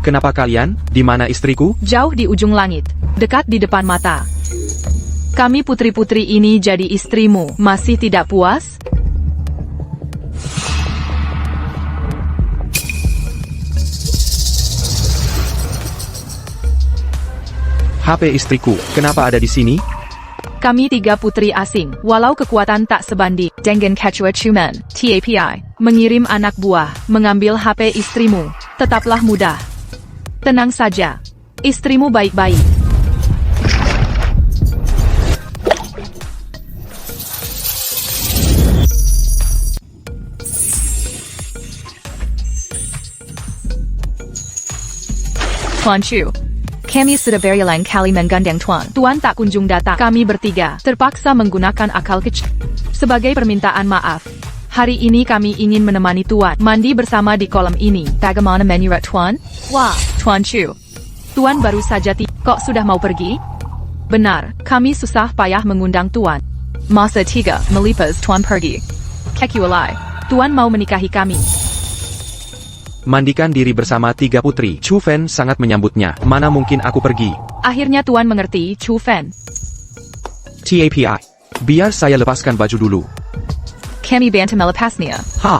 Kenapa kalian? Di mana istriku? Jauh di ujung langit, dekat di depan mata. Kami putri-putri ini jadi istrimu. Masih tidak puas? HP istriku, kenapa ada di sini? Kami 3 putri asing, walau kekuatan tak sebanding. Dengan Quechua Cuman, TAPI, mengirim anak buah, mengambil HP istrimu. Tetaplah mudah. Tenang saja. Istrimu baik-baik. Tuan Chu, kami sudah berulang kali menggandeng Tuan. Tuan tak kunjung datang. Kami bertiga terpaksa menggunakan akal kecil. Sebagai permintaan maaf, hari ini kami ingin menemani Tuan mandi bersama di kolam ini. Bagaimana menurut Tuan? Wah, Tuan Chu, Tuan baru saja kok sudah mau pergi? Benar, kami susah payah mengundang Tuan. Masa 3 melipas Tuan pergi. Kekualai, Tuan mau menikahi kami. Mandikan diri bersama 3 putri. Chu Fen sangat menyambutnya. Mana mungkin aku pergi? Akhirnya Tuan mengerti, Chu Fen. TAPI. Biar saya lepaskan baju dulu. Kami bantu melepasnya. Ha!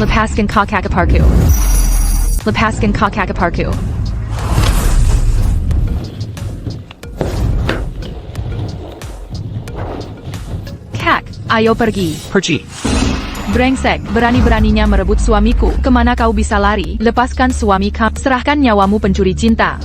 Lepaskan kakak-iparku. Lepaskan kakak-iparku. Kak, ayo pergi. Pergi. Brengsek, berani-beraninya merebut suamiku. Kemana kau bisa lari? Lepaskan suami kamu. Serahkan nyawamu pencuri cinta.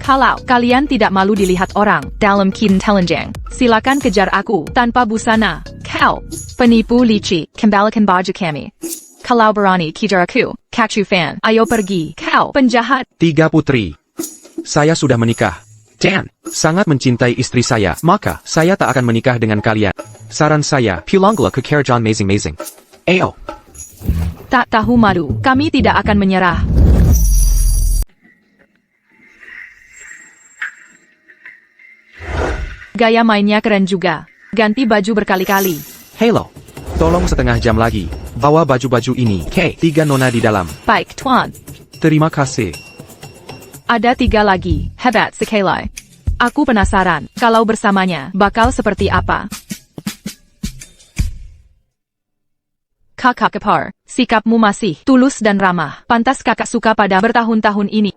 Kalau kalian tidak malu dilihat orang dalam kin telanjang, silakan kejar aku tanpa busana. Kau penipu licik, kembalikan baju kami. Kalau berani kejar aku, Kak Chu Fan, ayo pergi. Kau penjahat. 3 putri. Saya sudah menikah. Dan sangat mencintai istri saya, maka saya tak akan menikah dengan kalian. Saran saya, pulanglah ke kerajaan Mazing-Mazing. Ayo. Tak tahu malu, kami tidak akan menyerah. Gaya mainnya keren juga. Ganti baju berkali-kali. Hello. Tolong setengah jam lagi. Bawa baju-baju ini. 3 nona di dalam. Baik, Tuan. Terima kasih. Ada 3 lagi. Hebat sekali. Aku penasaran, kalau bersamanya, bakal seperti apa. Kakak ipar, sikapmu masih tulus dan ramah. Pantas kakak suka pada bertahun-tahun ini.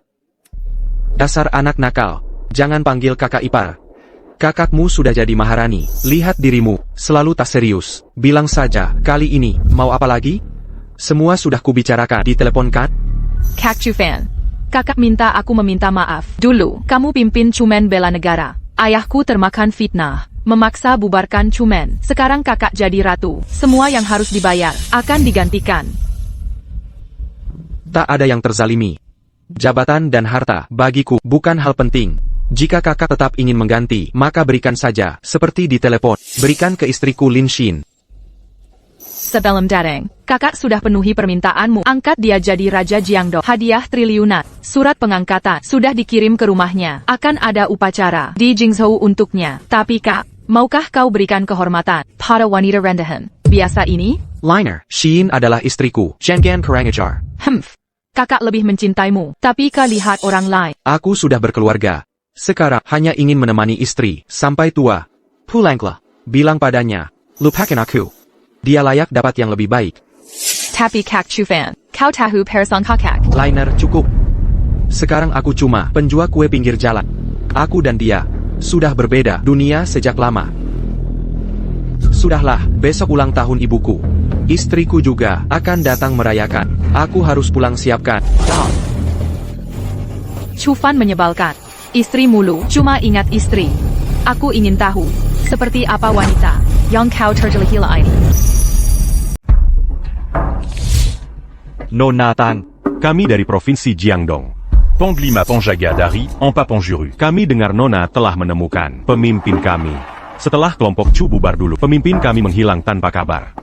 Dasar anak nakal. Jangan panggil kakak ipar. Kakakmu sudah jadi maharani. Lihat dirimu, selalu tak serius. Bilang saja, kali ini, mau apa lagi? Semua sudah kubicarakan di telepon kan? Kak Chu Fan, kakak minta aku meminta maaf. Dulu, kamu pimpin Cuman bela negara. Ayahku termakan fitnah, memaksa bubarkan Cuman. Sekarang kakak jadi ratu. Semua yang harus dibayar, akan digantikan. Tak ada yang terzalimi. Jabatan dan harta, bagiku, bukan hal penting. Jika kakak tetap ingin mengganti, maka berikan saja, seperti di telepon. Berikan ke istriku Lin Xin. Sebelum datang, kakak sudah penuhi permintaanmu. Angkat dia jadi Raja Jiangdo. Hadiah triliunan. Surat pengangkatan sudah dikirim ke rumahnya. Akan ada upacara di Jingzhou untuknya. Tapi kak, maukah kau berikan kehormatan pada wanita rendahan biasa ini? Liner, Xin adalah istriku. Zhengan Karangajar. Kakak lebih mencintaimu. Tapi kau lihat orang lain. Aku sudah berkeluarga. Sekarang hanya ingin menemani istri sampai tua. Pulanglah. Bilang padanya, lupakan aku. Dia layak dapat yang lebih baik. Tapi Kak Chu Fan, kau tahu perasaan kakak. Liner, cukup. Sekarang aku cuma penjual kue pinggir jalan. Aku dan dia sudah berbeda dunia sejak lama. Sudahlah, besok ulang tahun ibuku. Istriku juga akan datang merayakan. Aku harus pulang siapkan. Chu Fan menyebalkan. Istri mulu, cuma ingat istri. Aku ingin tahu, seperti apa wanita yang kau tergila-gila ini. Nona Tang, kami dari Provinsi Jiangdong. Panglima Penjaga dari Empat Penjuru. Kami dengar Nona telah menemukan pemimpin kami. Setelah kelompok Chu bubar dulu, pemimpin kami menghilang tanpa kabar.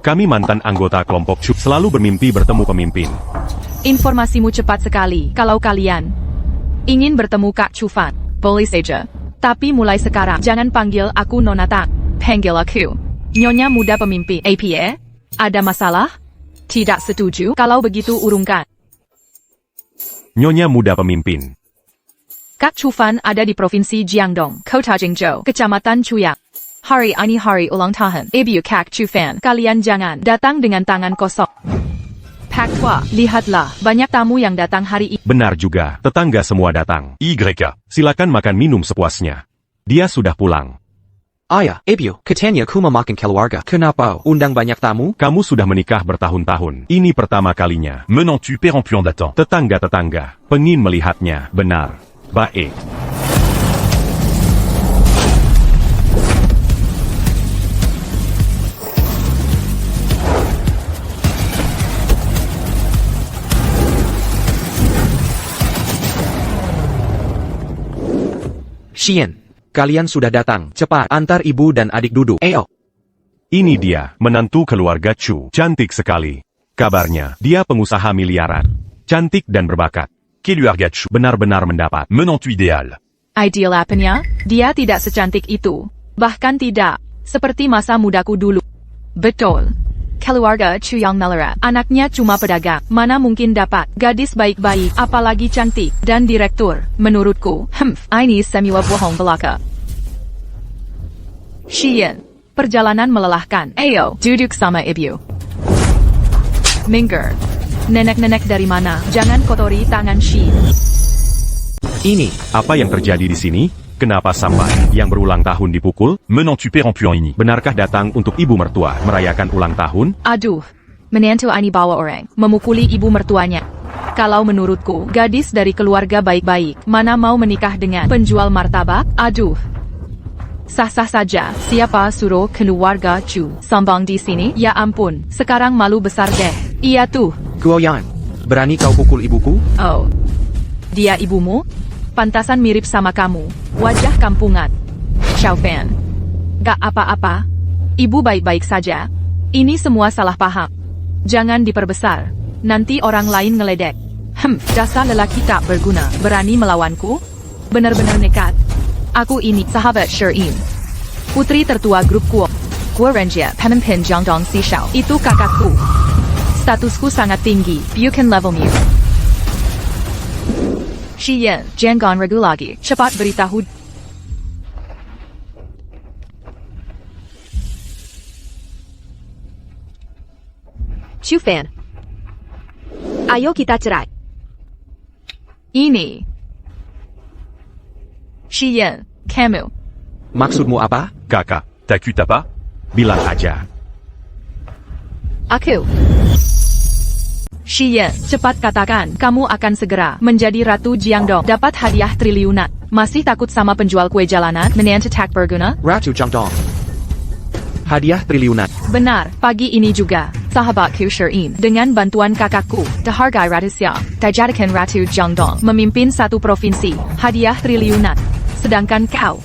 Kami mantan anggota kelompok Chu, selalu bermimpi bertemu pemimpin. Informasimu cepat sekali. Kalau kalian ingin bertemu Kak Chu Fan, boleh saja. Tapi mulai sekarang, jangan panggil aku Nona Tang. Panggil aku Nyonya Muda Pemimpin. Apa? Ada masalah? Tidak setuju? Kalau begitu urungkan. Nyonya Muda Pemimpin. Kak Chufan ada di Provinsi Jiangdong, Kota Jingzhou, Kecamatan Chuyang. Hari ini hari ulang tahun Ibu Kak Chufan. Kalian jangan datang dengan tangan kosong. Pak Tua, lihatlah, banyak tamu yang datang hari ini. Benar juga, tetangga semua datang. YK, silakan makan minum sepuasnya. Dia sudah pulang. Ayah, Ibu, katanya ku memakan keluarga. Kenapa undang banyak tamu? Kamu sudah menikah bertahun-tahun. Ini pertama kalinya. Menant tu pérempluant datant. Tetangga-tetangga, pengin melihatnya. Benar. Baik. Xian, kalian sudah datang. Cepat, antar ibu dan adik duduk. Ayo. Ini dia, menantu keluarga Chu. Cantik sekali. Kabarnya, dia pengusaha miliaran. Cantik dan berbakat. Keluarga Chu. Benar-benar mendapat. Menantu idéal. Ideal apanya? Dia tidak secantik itu. Bahkan tidak seperti masa mudaku dulu. Betul. Keluarga Chu yang melarat. Anaknya cuma pedagang. Mana mungkin dapat gadis baik-baik, apalagi cantik, dan direktur. Menurutku, ini semua bohong belaka. Xian, perjalanan melelahkan. Ayo, duduk sama ibu. Minggir. Nenek-nenek dari mana? Jangan kotori tangan Xian. Ini, Apa yang terjadi di sini? Kenapa sampai yang berulang tahun dipukul? Menant tu pérempluant ini. Benarkah datang untuk ibu mertua merayakan ulang tahun? Aduh, menantu ini bawa orang memukuli ibu mertuanya. Kalau menurutku, gadis dari keluarga baik-baik, mana mau menikah dengan penjual martabak? Aduh. Sah-sah saja, siapa suruh keluarga Chu sambang di sini? Ya ampun, sekarang malu besar deh. Iya tuh. Guoyan, berani kau pukul ibuku? Oh. Dia ibumu? Pantasan mirip sama kamu. Wajah kampungan. Xiaofan. Gak apa-apa. Ibu baik-baik saja. Ini semua salah paham. Jangan diperbesar. Nanti orang lain ngeledek. Dasar lelaki tak berguna. Berani melawanku? Benar-benar nekat. Aku ini sahabat Shirin. Putri tertua grup Guo. Guo Renjia, pemimpin Jiangdong Xishao. Itu kakakku. Statusku sangat tinggi. Bukan level mu. Xian, jangan ragu lagi. Cepat beritahu. Chufan. Ayo kita cerai. Ini. Xian, kamu. Maksudmu apa? Kakak, T'as pas? bilang aja. Aku. Xian, cepat katakan, kamu akan segera menjadi Ratu Jiangdong, dapat hadiah triliunan. Masih takut sama penjual kue jalanan, menantu tak berguna? Ratu Jiangdong. Hadiah triliunan. Benar, pagi ini juga, sahabatku Shirin, dengan bantuan kakakku, dihargai ratusnya, dijadikan Ratu Jiangdong, memimpin satu provinsi, hadiah triliunan. Sedangkan kau,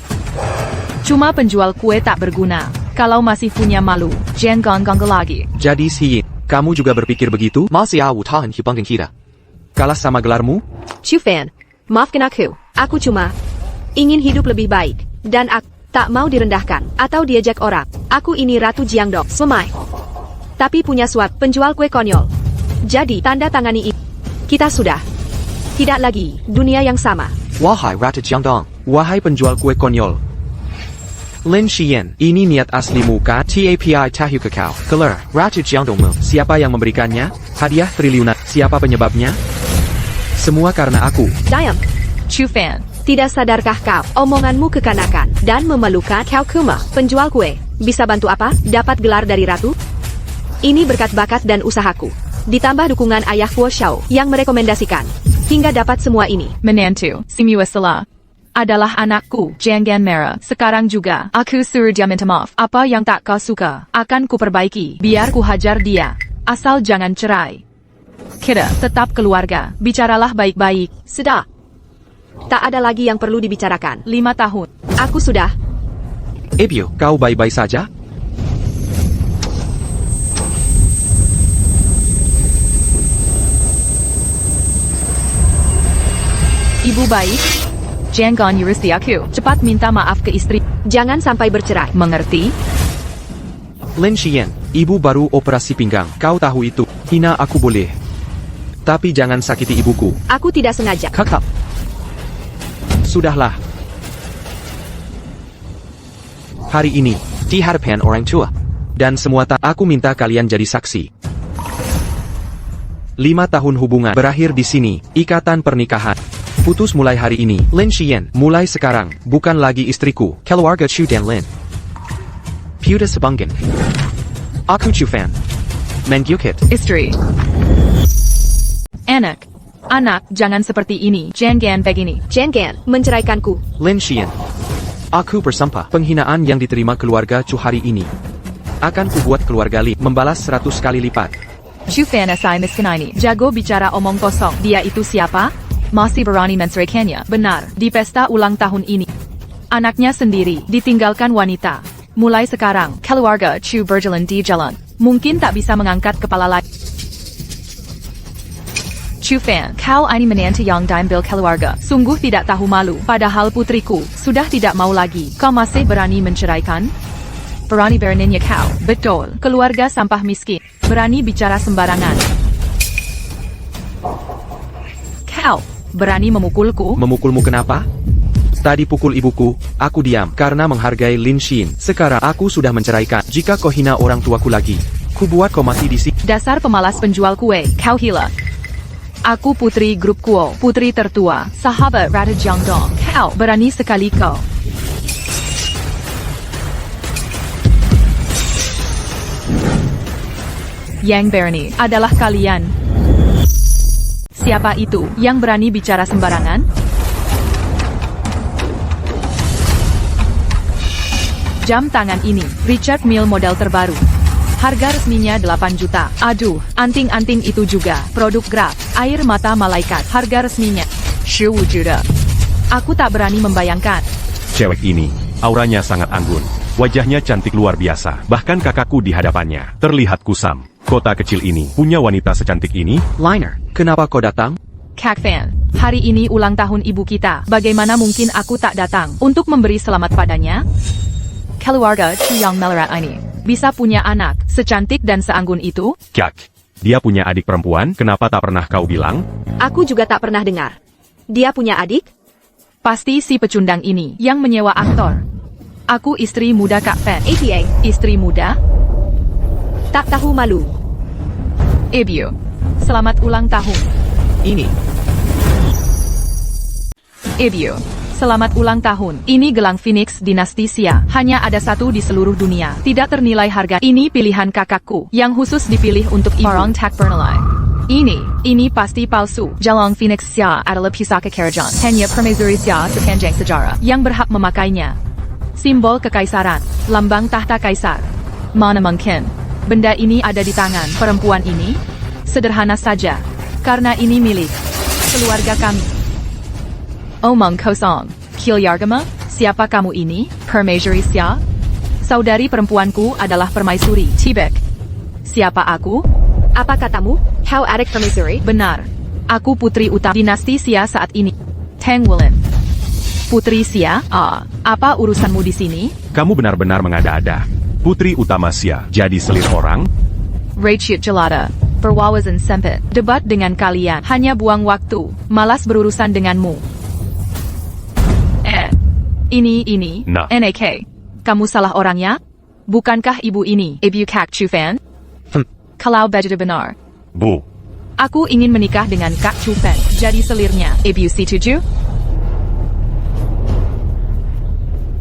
cuma penjual kue tak berguna. Kalau masih punya malu, jangan ganggu lagi. Jadi Xian, kamu juga berpikir begitu? Masih aku tahan hibangkan kita. Kalah sama gelarmu? Chufan. Maafkan aku. Aku cuma ingin hidup lebih baik. Dan aku tak mau direndahkan atau diajak orang. Aku ini Ratu Jiangdong. Semai. Tapi punya suap penjual kue konyol. Jadi tanda tangani ini. Kita sudah tidak lagi dunia yang sama. Wahai Ratu Jiangdong. Wahai penjual kue konyol. Lin Xian, ini niat aslimu kan? TAPI tahu kekau. Kelar, Ratu Jiangdongmu. Siapa yang memberikannya? Hadiah triliunan. Siapa penyebabnya? Semua karena aku. Diam. Chufan, Tidak sadarkah kau? Omonganmu kekanakan dan memalukan. Kau kuma, penjual kue. Bisa bantu apa? Dapat gelar dari ratu? Ini berkat bakat dan usahaku. Ditambah dukungan ayah Guo Xiao yang merekomendasikan. Hingga dapat semua ini. menantu, semua salah. Adalah anakku, jangan merah. Sekarang juga, aku suruh dia minta maaf. Apa yang tak kau suka, akan kuperbaiki. Biar ku hajar dia. Asal jangan cerai. Kita tetap keluarga. Bicaralah baik-baik. Sudah. Tak ada lagi yang perlu dibicarakan. 5 tahun. Aku sudah. Ibu, kau baik-baik saja? Ibu baik? Jangan urusi aku. Cepat minta maaf ke istri. Jangan sampai bercerai. Mengerti? Lin Xian, ibu baru operasi pinggang. Kau tahu itu. Hina aku boleh. Tapi jangan sakiti ibuku. Aku tidak sengaja. Kakak. Sudahlah. Hari ini, di hadapan orang tua. Dan semua aku minta kalian jadi saksi. 5 tahun hubungan berakhir di sini. Ikatan pernikahan. Putus mulai hari ini. Lin Xian, mulai sekarang, bukan lagi istriku. Keluarga Chu dan Lin. Putus sebanggan. Aku Chu Fan. Mengyukit. Istri. Anak. Anak, jangan seperti ini. Jangan begini. Jangan menceraikanku. Lin Xian. Aku bersumpah, penghinaan yang diterima keluarga Chu hari ini akan kubuat keluarga Li membalas 100 kali lipat. Chu Fan SI miskin ini. Jago bicara omong kosong. Dia itu siapa? Masih berani menceraikannya. Benar, di pesta ulang tahun ini. Anaknya sendiri, ditinggalkan wanita. Mulai sekarang, keluarga Chu berjalan di jalan. Mungkin tak bisa mengangkat kepala lagi. Chu Fan, kau ini menantu yang diambil keluarga. Sungguh tidak tahu malu. Padahal putriku, sudah tidak mau lagi. Kau masih berani menceraikan? Berani beraninya kau. Betul, keluarga sampah miskin. Berani bicara sembarangan. Kau, berani memukulku? Memukulmu kenapa? Tadi pukul ibuku, aku diam karena menghargai Lin Xian. Sekarang aku sudah menceraikan. Jika kau hina orang tuaku lagi, ku buat kau mati di sini. Dasar pemalas penjual kue, kau hila. Aku putri grup Kuo, putri tertua, sahabat Ratu Jiangdong. Kau berani sekali kau. Yang berani adalah kalian. Siapa itu yang berani bicara sembarangan? Jam tangan ini, Richard Mille model terbaru. Harga resminya 8 juta. Aduh, anting-anting itu juga. Produk Grab, air mata malaikat. Harga resminya 15 juta. Aku tak berani membayangkan. Cewek ini, auranya sangat anggun. Wajahnya cantik luar biasa. Bahkan kakakku di hadapannya terlihat kusam. Kota kecil ini punya wanita secantik ini? Liner, kenapa kau datang? Kak Fan, hari ini ulang tahun ibu kita. Bagaimana mungkin aku tak datang untuk memberi selamat padanya? Keluarga Chu yang melarat ini bisa punya anak secantik dan seanggun itu? Kak, dia punya adik perempuan, kenapa tak pernah kau bilang? Aku juga tak pernah dengar. Dia punya adik? Pasti si pecundang ini yang menyewa aktor. Aku istri muda Kak Fan. ATA, Istri muda? tak tahu malu. Ibu, selamat ulang tahun. Ini. Ibu, selamat ulang tahun. Ini gelang Phoenix Dinasti Xia. Hanya ada satu di seluruh dunia. Tidak ternilai harga. Ini pilihan kakakku yang khusus dipilih untuk ibu. Orang tak bernilai. Ini pasti palsu. Gelang Phoenix Xia adalah pusaka kerajaan. Hanya permaisuri Xia sepanjang sejarah yang berhak memakainya. Simbol kekaisaran, lambang tahta kaisar. Mana mungkin benda ini ada di tangan perempuan ini? Sederhana saja, karena ini milik keluarga kami. Omong kosong. Kilyargama, siapa kamu ini? Permaisuri Xia? Saudari perempuanku adalah permaisuri Tibet. Siapa aku? Apa katamu? Kau adik permaisuri? Benar. Aku putri utama dinasti Xia saat ini. Tang Wulan. Putri Xia? Apa urusanmu di sini? Kamu benar-benar mengada-ada. Putri utama Xia, jadi selir orang? Rachit Jelata. Berwawasan sempit. Debat dengan kalian hanya buang waktu. Malas berurusan denganmu. Ini. Nah. NAK. Kamu salah orangnya? Bukankah ibu ini Ibu Kak Chu Fan? Kalau begitu benar. Bu. Aku ingin menikah dengan Kak Chu Fan. Jadi selirnya. Ibu setuju?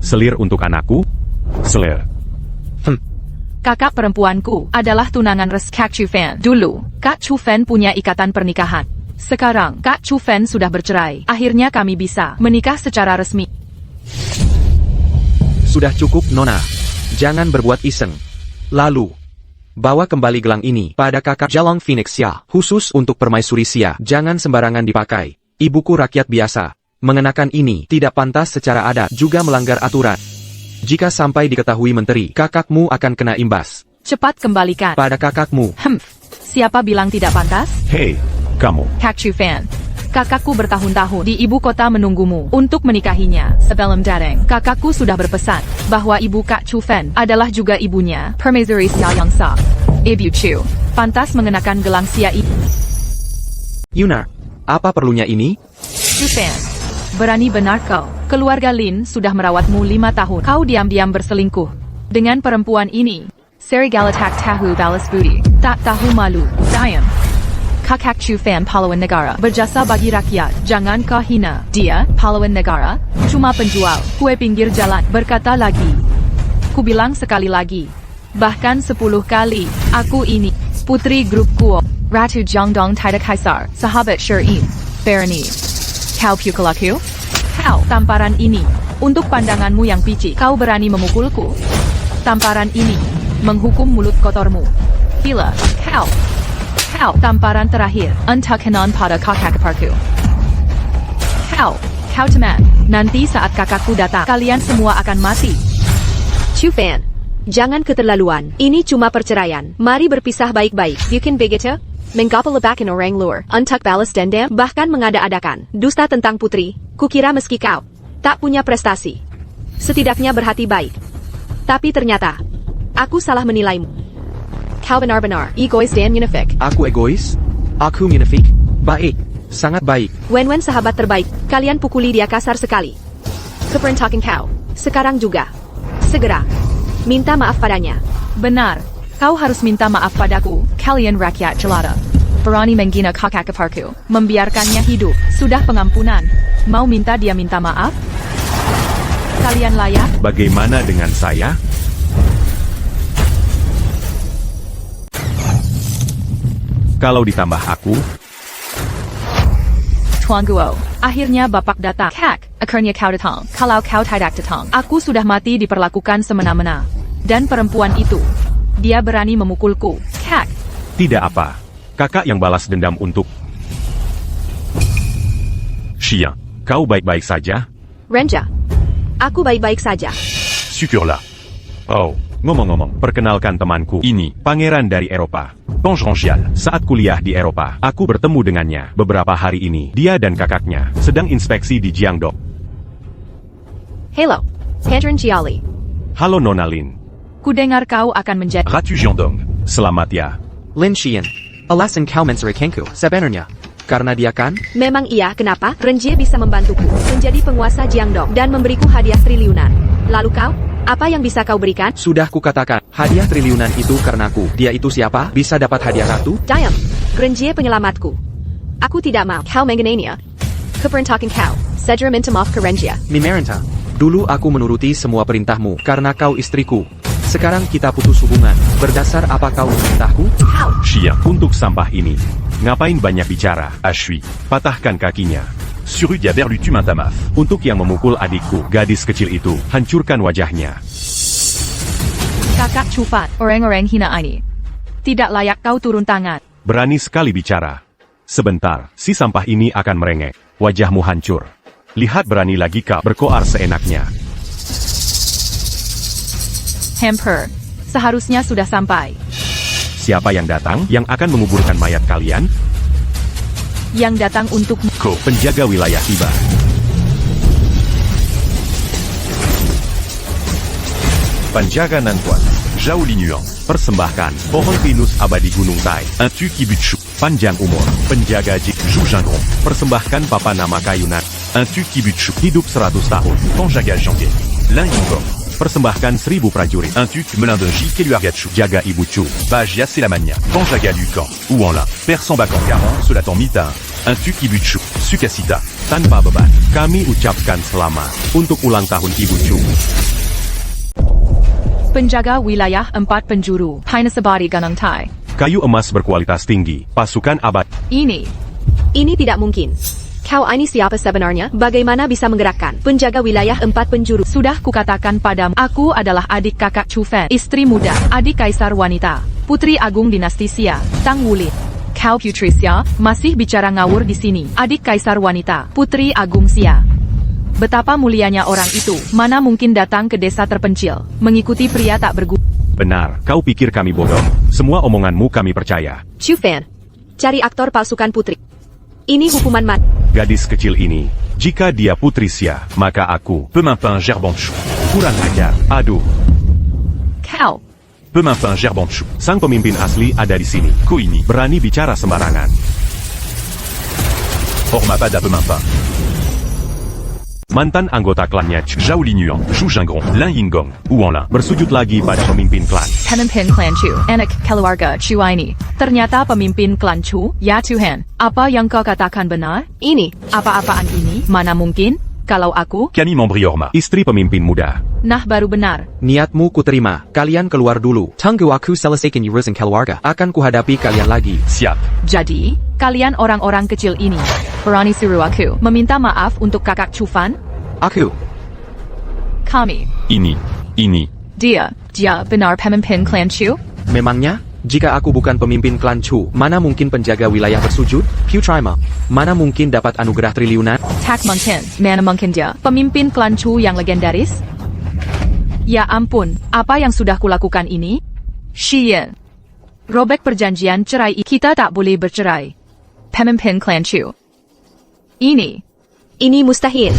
Selir untuk anakku? Selir. Kakak perempuanku adalah tunangan Kak Chu Fan. Dulu, Kak Chu Fan punya ikatan pernikahan. Sekarang, Kak Chu Fan sudah bercerai. Akhirnya kami bisa menikah secara resmi. Sudah cukup, Nona. Jangan berbuat iseng. Lalu, bawa kembali gelang ini pada kakak Gelang Phoenix Xia. Khusus untuk permaisuri Xia. Jangan sembarangan dipakai. Ibuku rakyat biasa. Mengenakan ini tidak pantas secara adat. Juga melanggar aturan. Jika sampai diketahui menteri, kakakmu akan kena imbas. Cepat kembalikan. Pada kakakmu. Siapa bilang tidak pantas? Hei, kamu. Kak Chu Fan. Kakakku bertahun-tahun di ibu kota menunggumu untuk menikahinya. Sebelum datang, kakakku sudah berpesan bahwa ibu Kak Chu Fen adalah juga ibunya, Permaisuri Xia Yangsa. Ibu Chu, pantas mengenakan gelang Xia itu. Yunar, apa perlunya ini? Chu Fen, berani benar kau. Keluarga Lin sudah merawatmu 5 tahun. Kau diam-diam berselingkuh dengan perempuan ini. Seri Galatak tahu balas budi, tak tahu malu. Diam. Kakak Chu Fen pahlawan negara, berjasa bagi rakyat, jangan kau hina. Dia, pahlawan negara, cuma penjual kue pinggir jalan. Berkata lagi. Ku bilang sekali lagi. Bahkan 10 kali. Aku ini, putri grup Guo, Ratu Jiangdong Taida Kaisar, sahabat Shirin, Bernie. Kau pukul Kau, tamparan ini, untuk pandanganmu yang pici, kau berani memukulku. Tamparan ini, menghukum mulut kotormu. Bila, kau, tamparan terakhir, untuk kenan pada kakak-parku. Kau teman, nanti saat kakakku datang, kalian semua akan mati. Chu Fan, jangan keterlaluan. Ini cuma perceraian. Mari berpisah baik-baik. Bukan begitu? Menggapalabakan orang luar, untuk balas dendam, bahkan mengada-adakan dusta tentang putri. Kukira meski kau tak punya prestasi, setidaknya berhati baik. Tapi ternyata, aku salah menilaimu. Kau benar-benar egois dan munafik. Aku egois? Aku munafik? Baik, sangat baik. Wen sahabat terbaik, kalian pukuli dia kasar sekali. Keperantakan kau, sekarang juga. Segera, minta maaf padanya. Benar, kau harus minta maaf padaku, kalian rakyat jelata. Berani menghina kakak-parku, membiarkannya hidup, sudah pengampunan. Mau minta dia minta maaf? Kalian layak? Bagaimana dengan saya? Kalau ditambah aku, Tuan Guo, akhirnya bapak datang. Kak, akhirnya kau datang. Kalau kau tidak datang, aku sudah mati diperlakukan semena-mena. Dan perempuan itu, dia berani memukulku. Kak, tidak apa. Kakak yang balas dendam untuk... Xiang, kau baik-baik saja? Renja, aku baik-baik saja. Syukurlah. Oh, ngomong-ngomong, perkenalkan temanku. Ini, pangeran dari Eropa. Tongjial. Saat kuliah di Eropa, aku bertemu dengannya beberapa hari ini. Dia dan kakaknya sedang inspeksi di Jiangdong. Hello, Pedron Jiali. Halo Nona Lin. ku dengar kau akan menjadi... Ratu Jiangdong. Selamat ya. Lin Xian, alasan kau menceraikanku sebenarnya? Karena dia kan? Memang iya, kenapa? Renjie bisa membantuku menjadi penguasa Jiangdong dan memberiku hadiah triliunan. Lalu kau? Apa yang bisa kau berikan? Sudah kukatakan, hadiah triliunan itu karenaku. Dia itu siapa? Bisa dapat hadiah ratu? Diam, Renjie penyelamatku. Aku tidak mau kau mengenainya. Keperantakan kau, segera minta maaf ke Renjie. Mimerenta, dulu aku menuruti semua perintahmu karena kau istriku. Sekarang kita putus hubungan. Berdasar apa kau memerintahku? Xiang, untuk sampah ini. Ngapain banyak bicara? Ashui. Patahkan kakinya. Suru dia berlu tu mantamaf. Untuk yang memukul adikku, gadis kecil itu, hancurkan wajahnya. Kakak Cufat, orang-orang hina ini. Tidak layak kau turun tangan. Berani sekali bicara. Sebentar, si sampah ini akan merengek. Wajahmu hancur. Lihat berani lagi kau berkoar seenaknya. Hamper, seharusnya sudah sampai. Siapa yang datang yang akan menguburkan mayat kalian? Yang datang untuk... Ko, penjaga wilayah tiba. Penjaga Nantuan. Zhao Linyuan. Persembahkan pohon pinus abadi Gunung Tai. Un tu kibuchu. Panjang umur. Penjaga Jik. Zhu Jingong. Persembahkan papa nama kayunan. Un tu kibuchu. Hidup 100 tahun. Tongjaga Jiangge. Lin Yingong. Persembahkan 1000 prajurit. Un tu Melin de Ji Keluargachu. Jaga Ibu Chu. Bajia Selamania. Tongjaga Lucan. Ouan la. Persan Bakan 40. Cela ton mitin. Un tu kibuchu. Sukasita. Tanpa beban, kami ucapkan selamat untuk ulang tahun Ibu Chu. penjaga wilayah 4 penjuru, Pinasabadi Ganang Tai. Kayu emas berkualitas tinggi, pasukan abad. Ini tidak mungkin. Kau ini siapa sebenarnya? Bagaimana bisa menggerakkan penjaga wilayah 4 penjuru? sudah kukatakan padamu, aku adalah adik kakak Chu Fen, istri muda, adik kaisar wanita, putri agung dinasti Xia, Tang Wulin. Kau putri Xia, masih bicara ngawur di sini. Adik kaisar wanita, putri agung Xia. Betapa mulianya orang itu, mana mungkin datang ke desa terpencil, mengikuti pria tak berguna. Benar, kau pikir kami bodoh? Semua omonganmu kami percaya. Chu Fan, cari aktor palsukan putri. Ini hukuman mati. gadis kecil ini. Jika dia putri Xia, maka aku. Pemimpin Gerbonchu. Kurang ajar. Aduh. Kau. Pemimpin Gerbonchu. Sang pemimpin asli ada di sini. Koini. Berani bicara sembarangan. Ormapada Pemimpin. Mantan anggota klannya Chu Zhao Linuan, Zhu Zhenggong, Lin Yingong, Wuan Lan. bersujud lagi pada pemimpin klan. Pemimpin klan Chu, anak keluarga Chu ini. Ternyata pemimpin klan Chu, ya Tuhan. Apa yang kau katakan benar? Ini, Apa-apaan ini? Mana mungkin? Kalau aku? Camille Mambriorma. Istri pemimpin muda. Nah baru benar. Niatmu kuterima, kalian keluar dulu. Tunggu aku selesaikan urusan keluarga. Akan kuhadapi kalian lagi. Siap. Jadi, kalian orang-orang kecil ini, berani suruh aku meminta maaf untuk kakak Chufan? Aku. Kami. Ini. Dia benar pemimpin klan Chu? Memangnya? Jika aku bukan pemimpin klan Chu, mana mungkin penjaga wilayah bersujud? Piu Trima. Mana mungkin dapat anugerah triliunan? Tak mungkin. Mana mungkin dia pemimpin klan Chu yang legendaris? Ya ampun, apa yang sudah kulakukan ini? Xian. Robek perjanjian cerai, kita tak boleh bercerai. Pemimpin klan Chu. ini mustahil.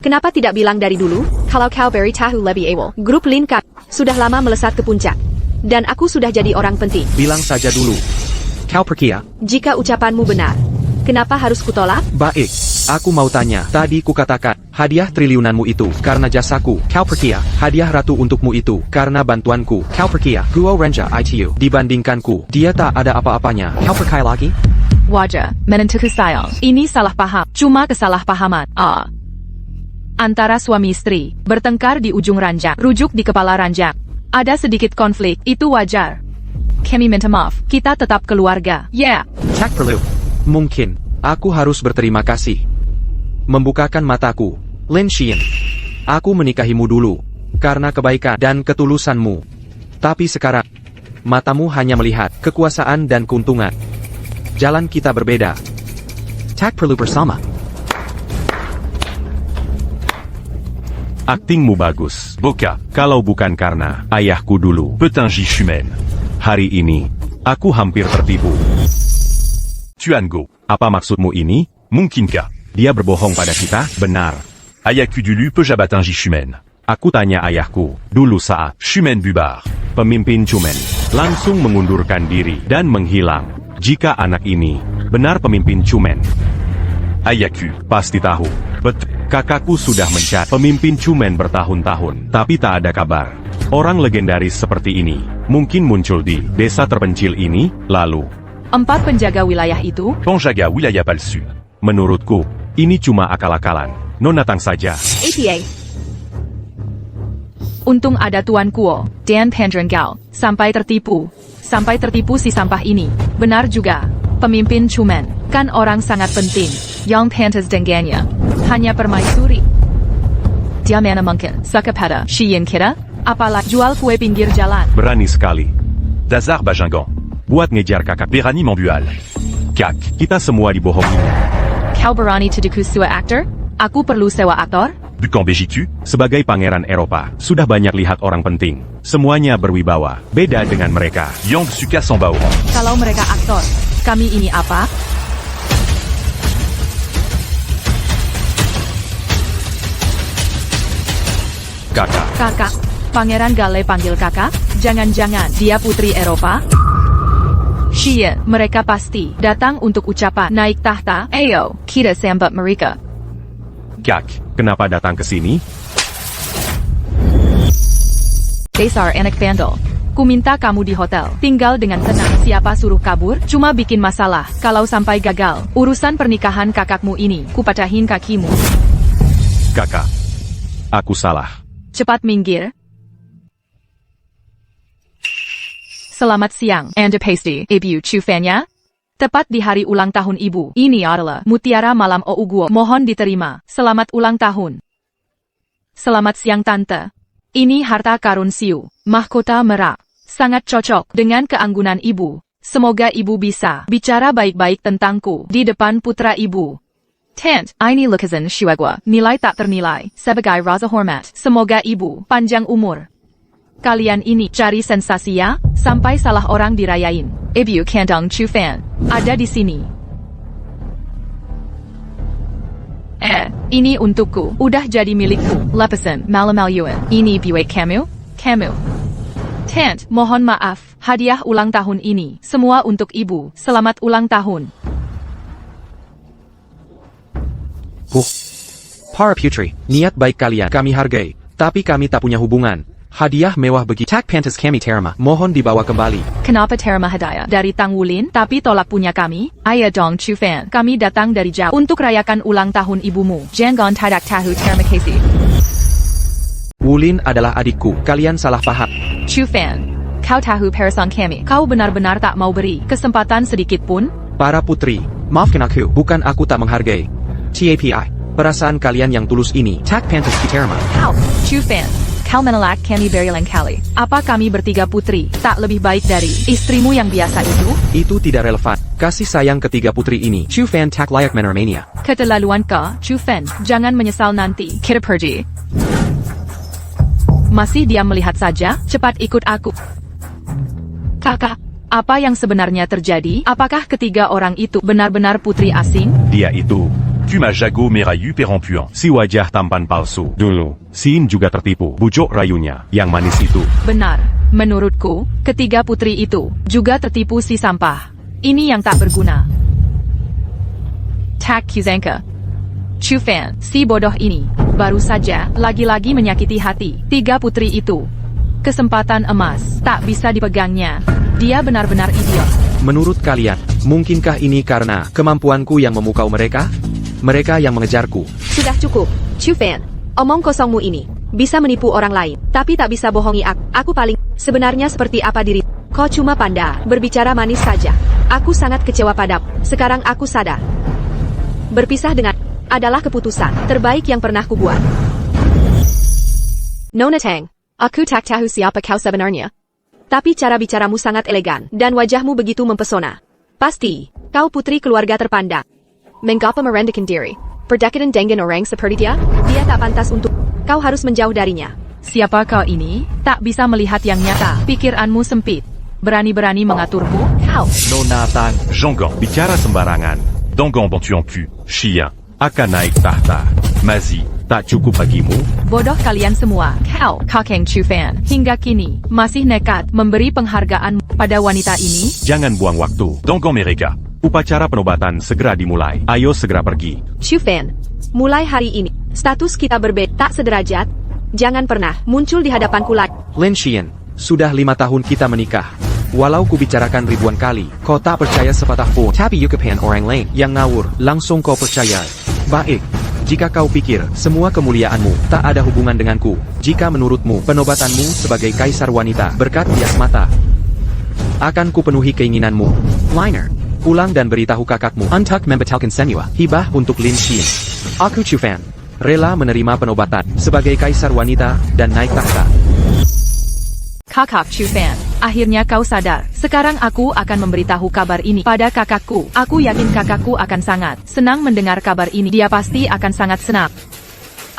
Kenapa tidak bilang dari dulu? Kalau kau beritahu lebih awal. Grup Lin Kak sudah lama melesat ke puncak. Dan aku sudah jadi orang penting. Bilang saja dulu. Kau pergi ya? Jika ucapanmu benar, kenapa harus kutolak? Baik. Aku mau tanya. Tadi kukatakan, hadiah triliunanmu itu karena jasaku. Kau pergi ya? Hadiah ratu untukmu itu karena bantuanku. Kau pergi ya? Guo Renja ITU. Dibandingkanku, dia tak ada apa-apanya. Kau pergi lagi? Wajah, menentukan sayang. Ini salah paham. Cuma kesalahpahaman. Antara suami istri, bertengkar di ujung ranjang, rujuk di kepala ranjang. Ada sedikit konflik, itu wajar. Kami minta maaf, kita tetap keluarga. Yeah. Tak perlu. Mungkin, aku harus berterima kasih. Membukakan mataku. Lin Xian. Aku menikahimu dulu. Karena kebaikan dan ketulusanmu. Tapi sekarang, matamu hanya melihat kekuasaan dan keuntungan. Jalan kita berbeda. Tak perlu bersama. Aktingmu bagus. Boka. Kalau bukan karena ayahku dulu. Petingi Chumen. Hari ini, aku hampir tertipu. Tuango. Apa maksudmu ini? Mungkinkah? Dia berbohong pada kita? Benar. Ayaku dulu Pejabatingi Chumen. Aku tanya ayahku, dulu saat Chumen Bubar. pemimpin Chumen langsung mengundurkan diri dan menghilang. Jika anak ini benar pemimpin Chumen, Ayaku. pasti tahu. Kakakku sudah mencari pemimpin Chumen bertahun-tahun, tapi tak ada kabar. Orang legendaris seperti ini mungkin muncul di desa terpencil ini, lalu 4 penjaga wilayah itu, Panjaga Wilaya Palsu. menurutku, ini cuma akal-akalan. Nona Tang saja. APA. untung ada Tuan Kuo, dan Pandrenggao, sampai tertipu si sampah ini. Benar juga, pemimpin Chumen, kan orang sangat penting, yang pantas dengannya. Hanya permaisuri. Dia mana mungkin, kepada Xian kira? Apalah jual kue pinggir jalan. Berani sekali. Dazar Bajingan. Buat ngejar kakak. Berani Mambual. Kak, kita semua dibohongi. Kau berani tuduhku sewa aktor? Aku perlu sewa aktor? Bukan Bejitu. Sebagai pangeran Eropa, sudah banyak lihat orang penting. Semuanya berwibawa. Beda dengan mereka. Yang suka Sambao. Kalau mereka aktor, kami ini apa? Kakak, Pangeran Gale panggil kakak? Jangan-jangan dia putri Eropa? Xian, mereka pasti datang untuk ucapan naik tahta. Ayo, kita sambut mereka. Kak, kenapa datang ke sini? Dasar anak bandel. Ku minta kamu di hotel. Tinggal dengan tenang. Siapa suruh kabur? Cuma bikin masalah. Kalau sampai gagal, urusan pernikahan kakakmu ini, ku patahin kakimu. Kakak, aku salah. Cepat minggir. Selamat siang, Anda pasti Ibu Chufanya? Tepat di hari ulang tahun ibu, ini adalah mutiara malam Ouguo. Mohon diterima. Selamat ulang tahun. Selamat siang Tante. Ini harta karun Siu, mahkota merak. Sangat cocok dengan keanggunan ibu. Semoga ibu bisa bicara baik-baik tentangku di depan putra ibu. Tant, ini lukisan Shuagwa, nilai tak ternilai, sebagai rasa hormat. Semoga ibu panjang umur. Kalian ini cari sensasi ya, sampai salah orang dirayain. Ibu Kandang Chufan ada di sini. Ini untukku. Udah jadi milikku. Lepesan, Malamalyuan. Ini buat kamu. Tant, mohon maaf. Hadiah ulang tahun ini. Semua untuk ibu. Selamat ulang tahun. Para putri, niat baik kalian kami hargai, tapi kami tak punya hubungan. Hadiah mewah begitu tak pantas kami terima. Mohon dibawa kembali. Kenapa terima hadiah dari Tang Wulin, tapi tolak punya kami? Ayah dong Chu Fan. Kami datang dari jauh untuk rayakan ulang tahun ibumu. Jangan tidak tahu terima kasih. Wulin adalah adikku. Kalian salah paham. Chu Fan, kau tahu perasaan kami. Kau benar-benar tak mau beri kesempatan sedikit pun? Para putri, maafkan aku. Bukan aku tak menghargai. TAPI, perasaan kalian yang tulus ini tak pantas diterima. Kau, Chu Fan. Kau menolak kami berulang kali. Apa kami bertiga putri tak lebih baik dari istrimu yang biasa itu? Itu tidak relevan. Kasih sayang ketiga putri ini. Chu Fan tak layak menerimanya. Keterlaluan kau, Chu Fan. Jangan menyesal nanti. Kita pergi. Masih diam melihat saja? Cepat ikut aku. Kakak, apa yang sebenarnya terjadi? Apakah ketiga orang itu benar-benar putri asing? Dia itu Kuma Jago merayu perempuan. Si wajah tampan palsu. Dulu, Sin juga tertipu. Bujuk rayunya, yang manis itu. Benar. Menurutku, ketiga putri itu juga tertipu si sampah. Ini yang tak berguna. Tak Kizanka. Chu Fan, si bodoh ini, baru saja lagi-lagi menyakiti hati tiga putri itu. Kesempatan emas, tak bisa dipegangnya. Dia benar-benar idiot. Menurut kalian, mungkinkah ini karena kemampuanku yang memukau mereka? Mereka yang mengejarku. Sudah cukup, Chu Fan. Omong kosongmu ini bisa menipu orang lain, tapi tak bisa bohongi aku. Aku paling sebenarnya seperti apa diri. Kau cuma pandai berbicara manis saja. Aku sangat kecewa padamu. Sekarang aku sadar. Berpisah dengan adalah keputusan terbaik yang pernah kubuat. Nona Tang, aku tak tahu siapa kau sebenarnya. Tapi cara bicaramu sangat elegan dan wajahmu begitu mempesona. Pasti, kau putri keluarga terpandang. Mengapa merendahkan diri? Berdekatan dengan orang seperti dia? Dia tak pantas untuk... Kau harus menjauh darinya. Siapa kau ini? Tak bisa melihat yang nyata. Pikiranmu sempit. Berani-berani mengaturku? Kau. Nona Tang. Zhonggang, bicara sembarangan. Donggang Bontuan Pu, Xia, akan naik tahta. Mazi, tak cukup bagimu? Bodoh kalian semua. Kau, Kakeng Chu Fan, hingga kini masih nekat memberi penghargaan pada wanita ini? Jangan buang waktu. Donggang mereka. Upacara penobatan segera dimulai. Ayo segera pergi. Chu Fan, mulai hari ini, status kita berbeda tak sederajat. Jangan pernah muncul di hadapanku lagi. Lin Xian, sudah 5 tahun kita menikah. Walau ku bicarakan ribuan kali, kau tak percaya sepatah pun. Tapi yukapan orang lain yang ngawur, langsung kau percaya. Baik, jika kau pikir semua kemuliaanmu tak ada hubungan denganku, jika menurutmu penobatanmu sebagai kaisar wanita berkat bias mata, akan ku penuhi keinginanmu. Liner, pulang dan beritahu kakakmu untuk membatalkan senua hibah untuk Lin Xian. Aku Chu Fan, rela menerima penobatan sebagai kaisar wanita dan naik tahta. Kakak Chu Fan, akhirnya kau sadar. Sekarang aku akan memberitahu kabar ini pada kakakku. Aku yakin kakakku akan sangat senang mendengar kabar ini. Dia pasti akan sangat senang.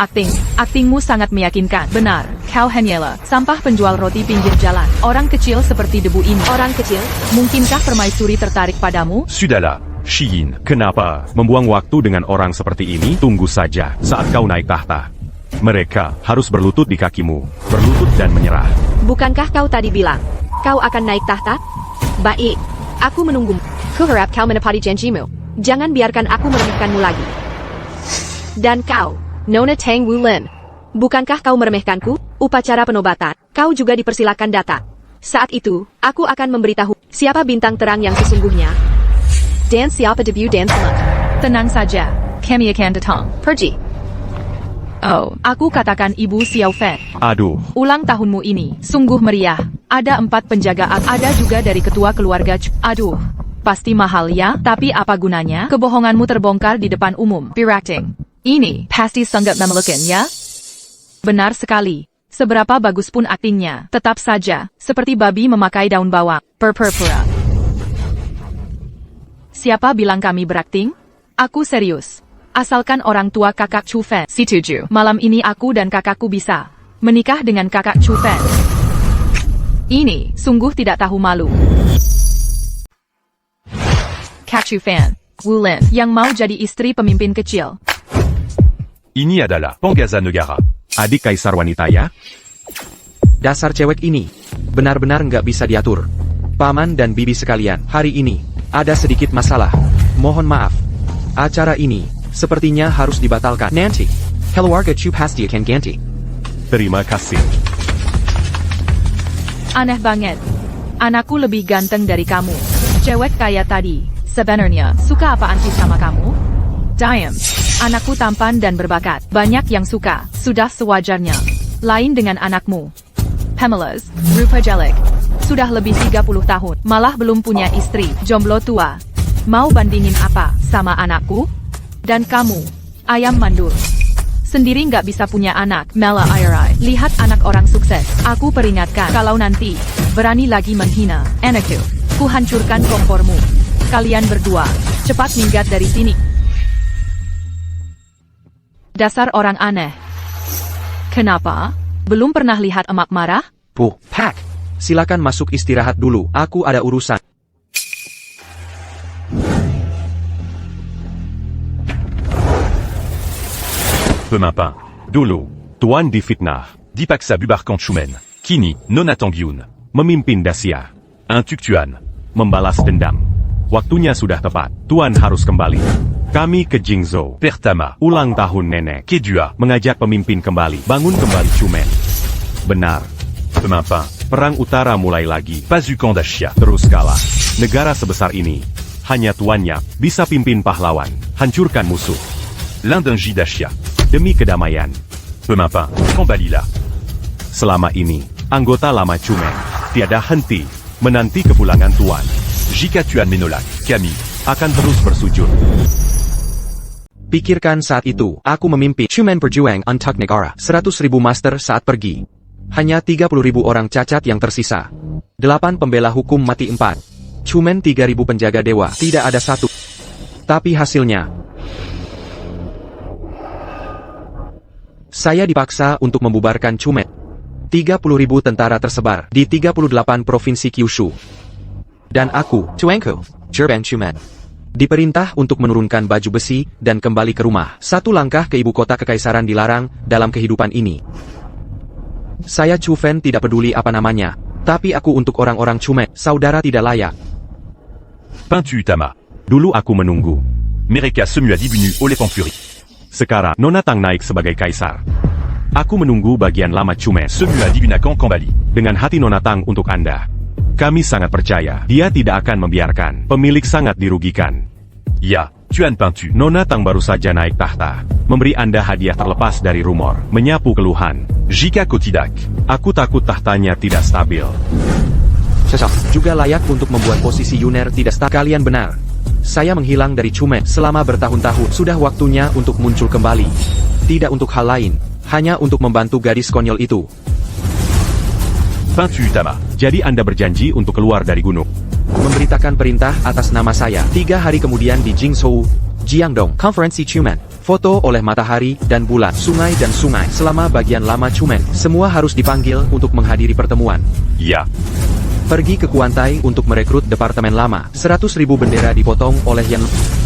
Aktingmu sangat meyakinkan. Benar, kau hanyalah sampah penjual roti pinggir jalan. Orang kecil seperti debu ini. Orang kecil? Mungkinkah permaisuri tertarik padamu? Sudahlah, Xiyin. Kenapa membuang waktu dengan orang seperti ini? Tunggu saja saat kau naik tahta. Mereka harus berlutut di kakimu. Berlutut dan menyerah. Bukankah kau tadi bilang, kau akan naik tahta? Baik, aku menunggumu. Kuharap kau menepati janjimu. Jangan biarkan aku meremehkanmu lagi. Dan kau, Nona Tang Wulin. Bukankah kau meremehkanku? Upacara penobatan, kau juga dipersilakan datang. Saat itu, aku akan memberitahu siapa bintang terang yang sesungguhnya. Dan siapa debut dan selat. Tenang saja, kami akan datang. Pergi. Oh, aku katakan Ibu Xiao Fan. Aduh, Ulang tahunmu ini sungguh meriah. Ada 4 penjaga, ada juga dari ketua keluarga. Aduh, pasti mahal ya. Tapi apa gunanya? Kebohonganmu terbongkar di depan umum. Beracting. Ini pasti sangat memalukan ya. Benar sekali. Seberapa bagus pun aktingnya, tetap saja seperti babi memakai daun bawang. Berpura-pura. Siapa bilang kami berakting? Aku serius. Asalkan orang tua kakak Chu Fan setuju, malam ini aku dan kakakku bisa menikah dengan kakak Chu Fan. Ini sungguh tidak tahu malu. Kak Chu Fan, Wulin, yang mau jadi istri pemimpin kecil. Ini adalah Pangaza Negara. Adik kaisar wanita ya? Dasar cewek ini, benar-benar nggak bisa diatur. Paman dan bibi sekalian, hari ini, ada sedikit masalah. Mohon maaf. Acara ini, sepertinya harus dibatalkan. Nanti, keluarga Chu pasti akan ganti. Terima kasih. Aneh banget. Anakku lebih ganteng dari kamu. Cewek kaya tadi, sebenarnya, suka apaan sih sama kamu? Damn. Anakku tampan dan berbakat. Banyak yang suka, sudah sewajarnya. Lain dengan anakmu. Pamela's, rupa jelek. Sudah lebih 30 tahun, malah belum punya istri, jomblo tua. Mau bandingin apa sama anakku? Dan kamu, ayam mandul. Sendiri nggak bisa punya anak, Mela Airai. Lihat anak orang sukses. Aku peringatkan, kalau nanti berani lagi menghina anakku, ku hancurkan kompormu. Kalian berdua, cepat minggat dari sini. Dasar orang aneh. Kenapa? Belum pernah lihat emak marah? Puh, Pak. Silakan masuk istirahat dulu, aku ada urusan. Pemimpin. Dulu, Tuan difitnah. Dipaksa Bubarkan Chumen. Kini, Nona Tangyun. Memimpin Dacia. Un Tuktuan. Membalas dendam. Waktunya sudah tepat. Tuan harus kembali. Kami ke Jingzhou. Pertama. Ulang tahun nenek. Kedua. Mengajak pemimpin kembali. Bangun kembali Chumen. Benar. Pemimpin. Perang utara mulai lagi. Pazukan Dacia. Terus kalah. Negara sebesar ini. Hanya tuannya bisa pimpin pahlawan. Hancurkan musuh. L'Indingi Dacia. Demi kedamaian. Pemimpin. Kembalilah. Selama ini, anggota lama Chumen tiada henti menanti kepulangan tuan. Jika Tuan menolak, kami Akan terus bersujud. Pikirkan saat itu, aku memimpin Chumen berjuang untuk negara. 100.000 master saat pergi. Hanya 30.000 orang cacat yang tersisa. 8 pembela hukum mati 4. Chumen 3.000 penjaga dewa, tidak ada satu. Tapi hasilnya, saya dipaksa untuk membubarkan Chumen. 30.000 tentara tersebar di 38 provinsi Kyushu. Dan aku, Chuenko, Jurban Chumen, diperintah untuk menurunkan baju besi dan kembali ke rumah. Satu langkah ke ibu kota kekaisaran dilarang dalam kehidupan ini. Saya Chufen tidak peduli apa namanya, tapi aku untuk orang-orang Chumen, saudara tidak layak. Peintu Tama. Dulu aku menunggu. Mereka semua dibunuh oleh Pampuri. Sekarang, Nona Tang naik sebagai kaisar. Aku menunggu bagian lama Chumen. Semua digunakan kembali. Dengan hati Nona Tang untuk Anda. Kami sangat percaya, dia tidak akan membiarkan pemilik sangat dirugikan. Ya, Tuan Peintu. Nona Tang baru saja naik tahta. Memberi Anda hadiah terlepas dari rumor. Menyapu keluhan. Jika kau tidak, Aku takut tahtanya tidak stabil. Juga layak untuk membuat posisi Yuner tidak stabil. Kalian benar. Saya menghilang dari Chumen selama bertahun-tahun. Sudah waktunya untuk muncul kembali. Tidak untuk hal lain. Hanya untuk membantu gadis konyol itu. Peintu Tama. Jadi Anda berjanji untuk keluar dari gunung. Memberitakan perintah atas nama saya. 3 hari kemudian di Jingzhou, Jiangdong, konferensi Chumen. Foto oleh matahari dan bulan, sungai dan sungai. Selama bagian lama Chumen, semua harus dipanggil untuk menghadiri pertemuan. Ya. Pergi ke Kuantai untuk merekrut departemen lama. 100.000 bendera dipotong oleh yang...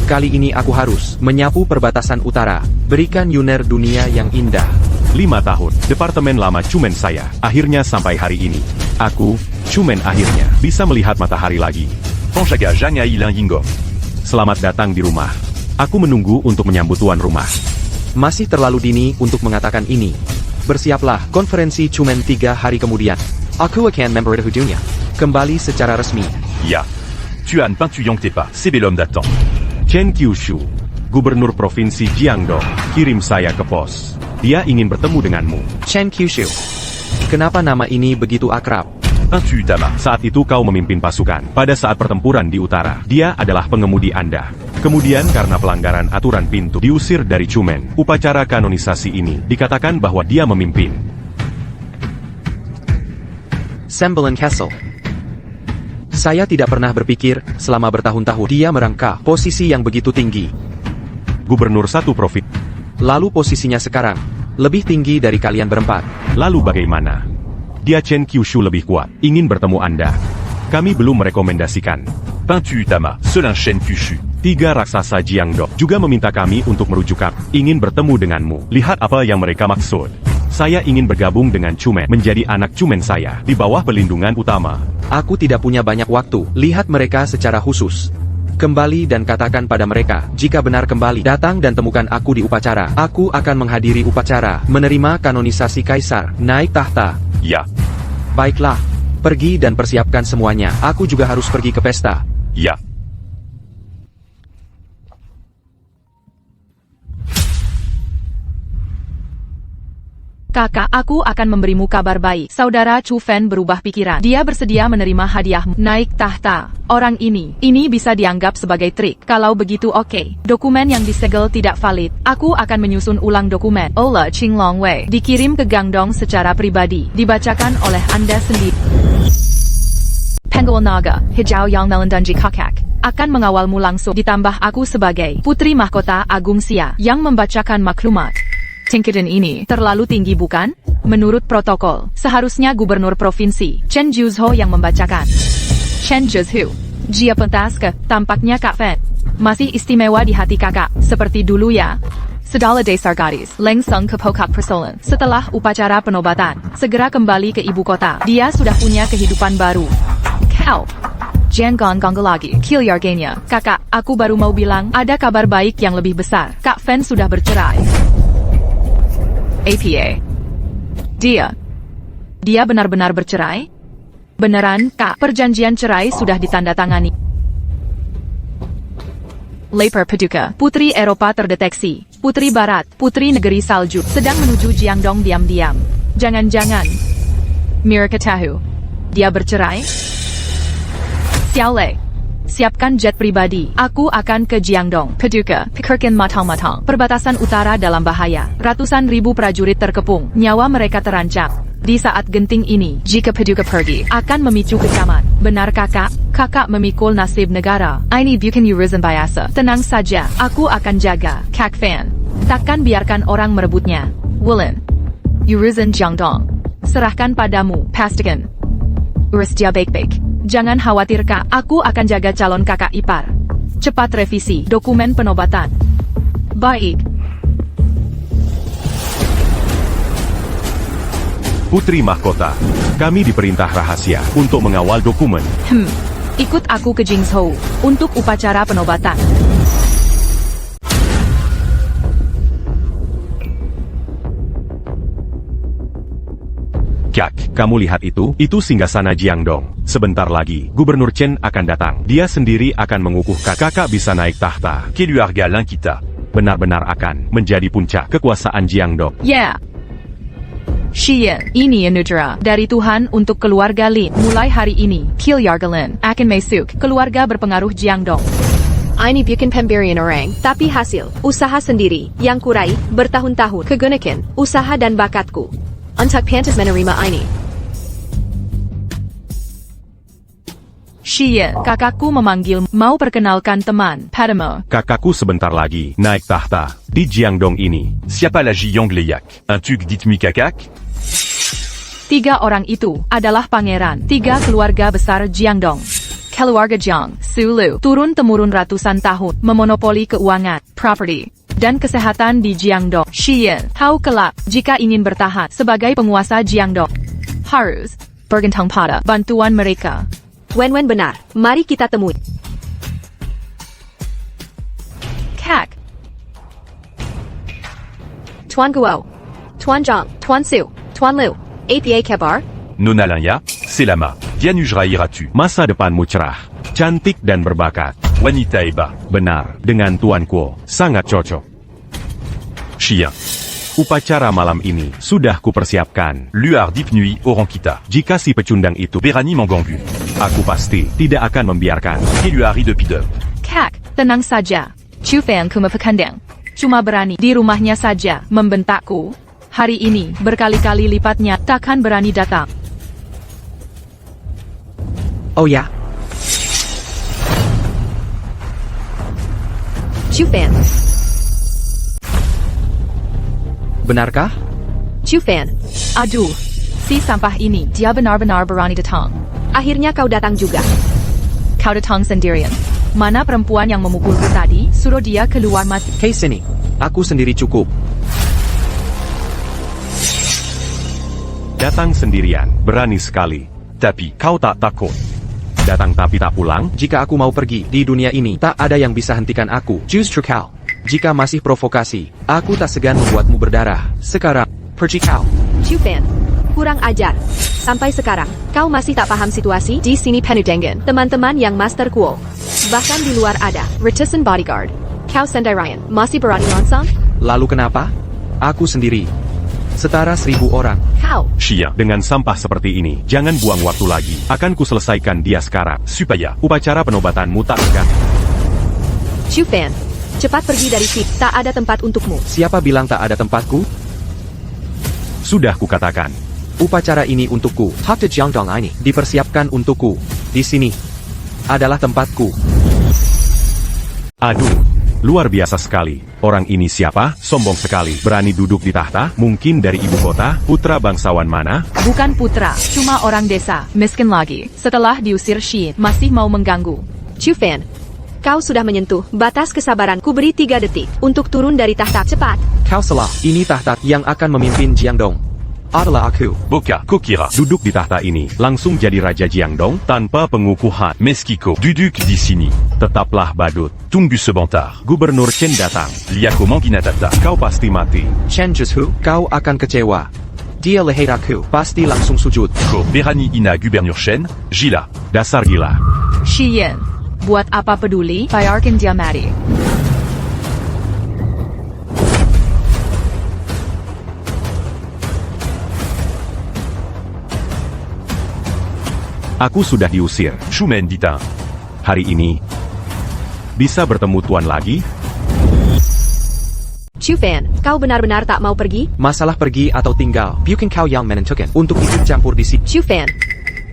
Kali ini aku harus menyapu perbatasan utara. Berikan Yuner dunia yang indah. 5 tahun, departemen lama Chumen saya, akhirnya sampai hari ini. Aku, Chumen akhirnya, bisa melihat matahari lagi. Panjaga Jangai Lan Yinggo. Selamat datang di rumah. Aku menunggu untuk menyambut tuan rumah. Masih terlalu dini untuk mengatakan ini. Bersiaplah, konferensi Chumen 3 hari kemudian. Aku akan memberitahu dunia. Kembali secara resmi. Ya. Tuan Peintu Yongtepa, sebelum datang. Chen Kyushu, Gubernur Provinsi Jiangdong, kirim saya ke pos. Dia ingin bertemu denganmu. Chen Kyushu. Kenapa nama ini begitu akrab? Peintu Tama. Saat itu kau memimpin pasukan. Pada saat pertempuran di utara, dia adalah pengemudi Anda. Kemudian karena pelanggaran aturan pintu, diusir dari Chumen. Upacara kanonisasi ini dikatakan bahwa dia memimpin. Sembelin Kessel. Saya tidak pernah berpikir, selama bertahun-tahun dia merangkak posisi yang begitu tinggi. Gubernur satu provinsi. Lalu posisinya sekarang, lebih tinggi dari kalian berempat. Lalu bagaimana? Dia Chen Kyushu lebih kuat, ingin bertemu Anda. Kami belum merekomendasikan. Peintu Tama. Selin Chen Kyushu. Tiga raksasa Jiangdong juga meminta kami untuk merujuk kami, ingin bertemu denganmu. Lihat apa yang mereka maksud. Saya ingin bergabung dengan Cumen, menjadi anak Cumen saya, di bawah pelindungan utama. Aku tidak punya banyak waktu, lihat mereka secara khusus. Kembali dan katakan pada mereka, jika benar kembali, datang dan temukan aku di upacara. Aku akan menghadiri upacara, menerima kanonisasi kaisar, naik tahta. Ya, Baiklah, pergi dan persiapkan semuanya. Aku juga harus pergi ke pesta. ya. Kakak, aku akan memberimu kabar baik. Saudara Chu Fan berubah pikiran. Dia bersedia menerima hadiahmu. Naik tahta. Orang ini bisa dianggap sebagai trik. Kalau begitu oke. Dokumen yang disegel tidak valid. Aku akan menyusun ulang dokumen. Ola Ching Long Wei. Dikirim ke Gangdong secara pribadi. Dibacakan oleh Anda sendiri. Pengual Naga, Hijau Yang Melendunji Kakak, akan mengawalmu langsung. Ditambah aku sebagai Putri Mahkota Agung Xia yang membacakan maklumat. Tingkatan ini terlalu tinggi bukan? Menurut protokol, seharusnya Gubernur Provinsi, Chen Juzho yang membacakan. Chen Juzho, Jia Pentaske, tampaknya Kak Fan masih istimewa di hati kakak, seperti dulu ya. Sedala Desar Gadis, Leng Seng ke Pokak Persolan. Setelah upacara penobatan, segera kembali ke ibu kota. Dia sudah punya kehidupan baru. Kau, Jangan ganggu lagi, Kilyarganya. Kakak, aku baru mau bilang, ada kabar baik yang lebih besar. Kak Fan sudah bercerai. APA. Dia benar-benar bercerai? Beneran, Kak, perjanjian cerai sudah ditandatangani. Leper Paduka, Putri Eropa terdeteksi. Putri Barat, Putri Negeri Salju, sedang menuju Jiangdong diam-diam. Jangan-jangan Mirka tahu dia bercerai? Xiaolei, siapkan jet pribadi. Aku akan ke Jiangdong. Paduka, pikirkan matang-matang. Perbatasan utara dalam bahaya. Ratusan ribu prajurit terkepung. Nyawa mereka terancam. Di saat genting ini, jika Paduka pergi, akan memicu kecaman. Benar kakak? Kakak memikul nasib negara. Ini bukan urusan biasa. Tenang saja, aku akan jaga. Kak Fan, takkan biarkan orang merebutnya. Wulan, urusan Jiangdong serahkan padamu. Pastikan urus dia baik-baik. Jangan khawatir kak, aku akan jaga calon kakak ipar. Cepat revisi dokumen penobatan. Baik. Putri Mahkota, kami diperintah rahasia untuk mengawal dokumen. Ikut aku ke Jingzhou untuk upacara penobatan. Kak, kamu lihat itu? Itu singgasana Jiangdong. Sebentar lagi, Gubernur Chen akan datang. Dia sendiri akan mengukuhkan kakak bisa naik tahta. Keluarga Lankita. Benar-benar akan menjadi puncak kekuasaan Jiangdong. Ya. Xiyan, ini anugerah dari Tuhan untuk keluarga Lin. Mulai hari ini, keluarga Lin akan masuk keluarga berpengaruh Jiangdong. Ini bukan pemberian orang, tapi hasil usaha sendiri yang kurai bertahun-tahun. Kegunakan usaha dan bakatku untuk pantas menerima ini. Xiyan, kakakku memanggil, mau perkenalkan teman, Padma. Kakakku sebentar lagi naik tahta di Jiangdong ini. Siapa la Jiangleyak? Un tuk dit-moi kakak? 3 orang itu adalah pangeran 3 keluarga besar Jiangdong. Keluarga Jiang, Sulu, turun-temurun ratusan tahun, memonopoli keuangan, properti, dan kesehatan di Jiangdong. Xiyan, tahu kelak, jika ingin bertahan sebagai penguasa Jiangdong, harus bergantung pada bantuan mereka. Wen benar, mari kita temui. Kak, Tuan Guo, Tuan Zhang, Tuan Su, Tuan Lu, APA kabar? Nona Lanya, c'est lama. Dianujra iratu. Masa depanmu cerah, cantik dan berbakat. Wanita eba. Benar, dengan Tuan Kuo, sangat cocok. Chien. Upacara malam ini sudah kupersiapkan. Luar dip nuit orang kita. Jika si pecundang itu Berani mengganggu. aku pasti tidak akan membiarkan. Keluari de pideur. Kak, tenang saja. Chu Fan kumepekandang. Cuma berani di rumahnya saja membentakku. Hari ini berkali-kali lipatnya takkan berani datang. Oh ya, Chu Fan, benarkah? Chu Fan, Aduh, si sampah ini, dia benar-benar berani datang. akhirnya kau datang juga. Kau datang sendirian. Mana perempuan yang memukulku tadi? Suruh dia keluar mati. Hei sini. Aku sendiri cukup. Datang sendirian, berani sekali. Tapi, kau tak takut. Datang tapi tak pulang? Jika aku mau pergi, di dunia ini, tak ada yang bisa hentikan aku. Justru kau. Jika masih provokasi, aku tak segan membuatmu berdarah. Sekarang, pergi kau. Chu Fan, kurang ajar. Sampai sekarang, kau masih tak paham situasi? Di sini Penudengan, teman-teman yang Master Kuo. Bahkan di luar ada Retisan Bodyguard. Kau Sendai Ryan, masih berani langsung? Lalu kenapa? Aku sendiri. Setara 1000 orang. Kau, Xiang, dengan sampah seperti ini, jangan buang waktu lagi. Akan kuselesaikan dia sekarang, supaya upacara penobatanmu tak terganggu. Chu Fan, cepat pergi dari sini. Tak ada tempat untukmu. Siapa bilang tak ada tempatku? Sudah kukatakan. Upacara ini untukku. Hakte Jiangdong ini dipersiapkan untukku. Di sini adalah tempatku. Aduh, luar biasa sekali. Orang ini siapa? Sombong sekali. Berani duduk di tahta? Mungkin dari ibu kota? Putra bangsawan mana? Bukan putra, cuma orang desa. Miskin lagi. Setelah diusir Shi, masih mau mengganggu. Chu Fan, kau sudah menyentuh batas kesabaran. Ku beri 3 detik untuk turun dari tahta. Cepat. Kau salah. Ini tahta yang akan memimpin Jiangdong. Adalah aku. Boka, Kokira. Duduk di tahta ini, langsung jadi Raja Jiangdong, tanpa pengukuhan. Meskiko. Duduk di sini. Tetaplah badut. Tunggu sebentar. Gubernur Chen datang. Liako Manginatata. Kau pasti mati. Chen Zhu, kau akan kecewa. Dia leher aku. Pasti langsung sujud. Ko Berani Ina Gubernur Shen. Gila. Dasar gila. Shi Yin, buat apa peduli? Biarkan dia mati. Aku sudah diusir. Shumen Dita. Hari ini, bisa bertemu Tuan lagi? Chu Fan, kau benar-benar tak mau pergi? Masalah pergi atau tinggal, bukan kau yang menentukan. Untuk ikut campur di sini. Chu Fan,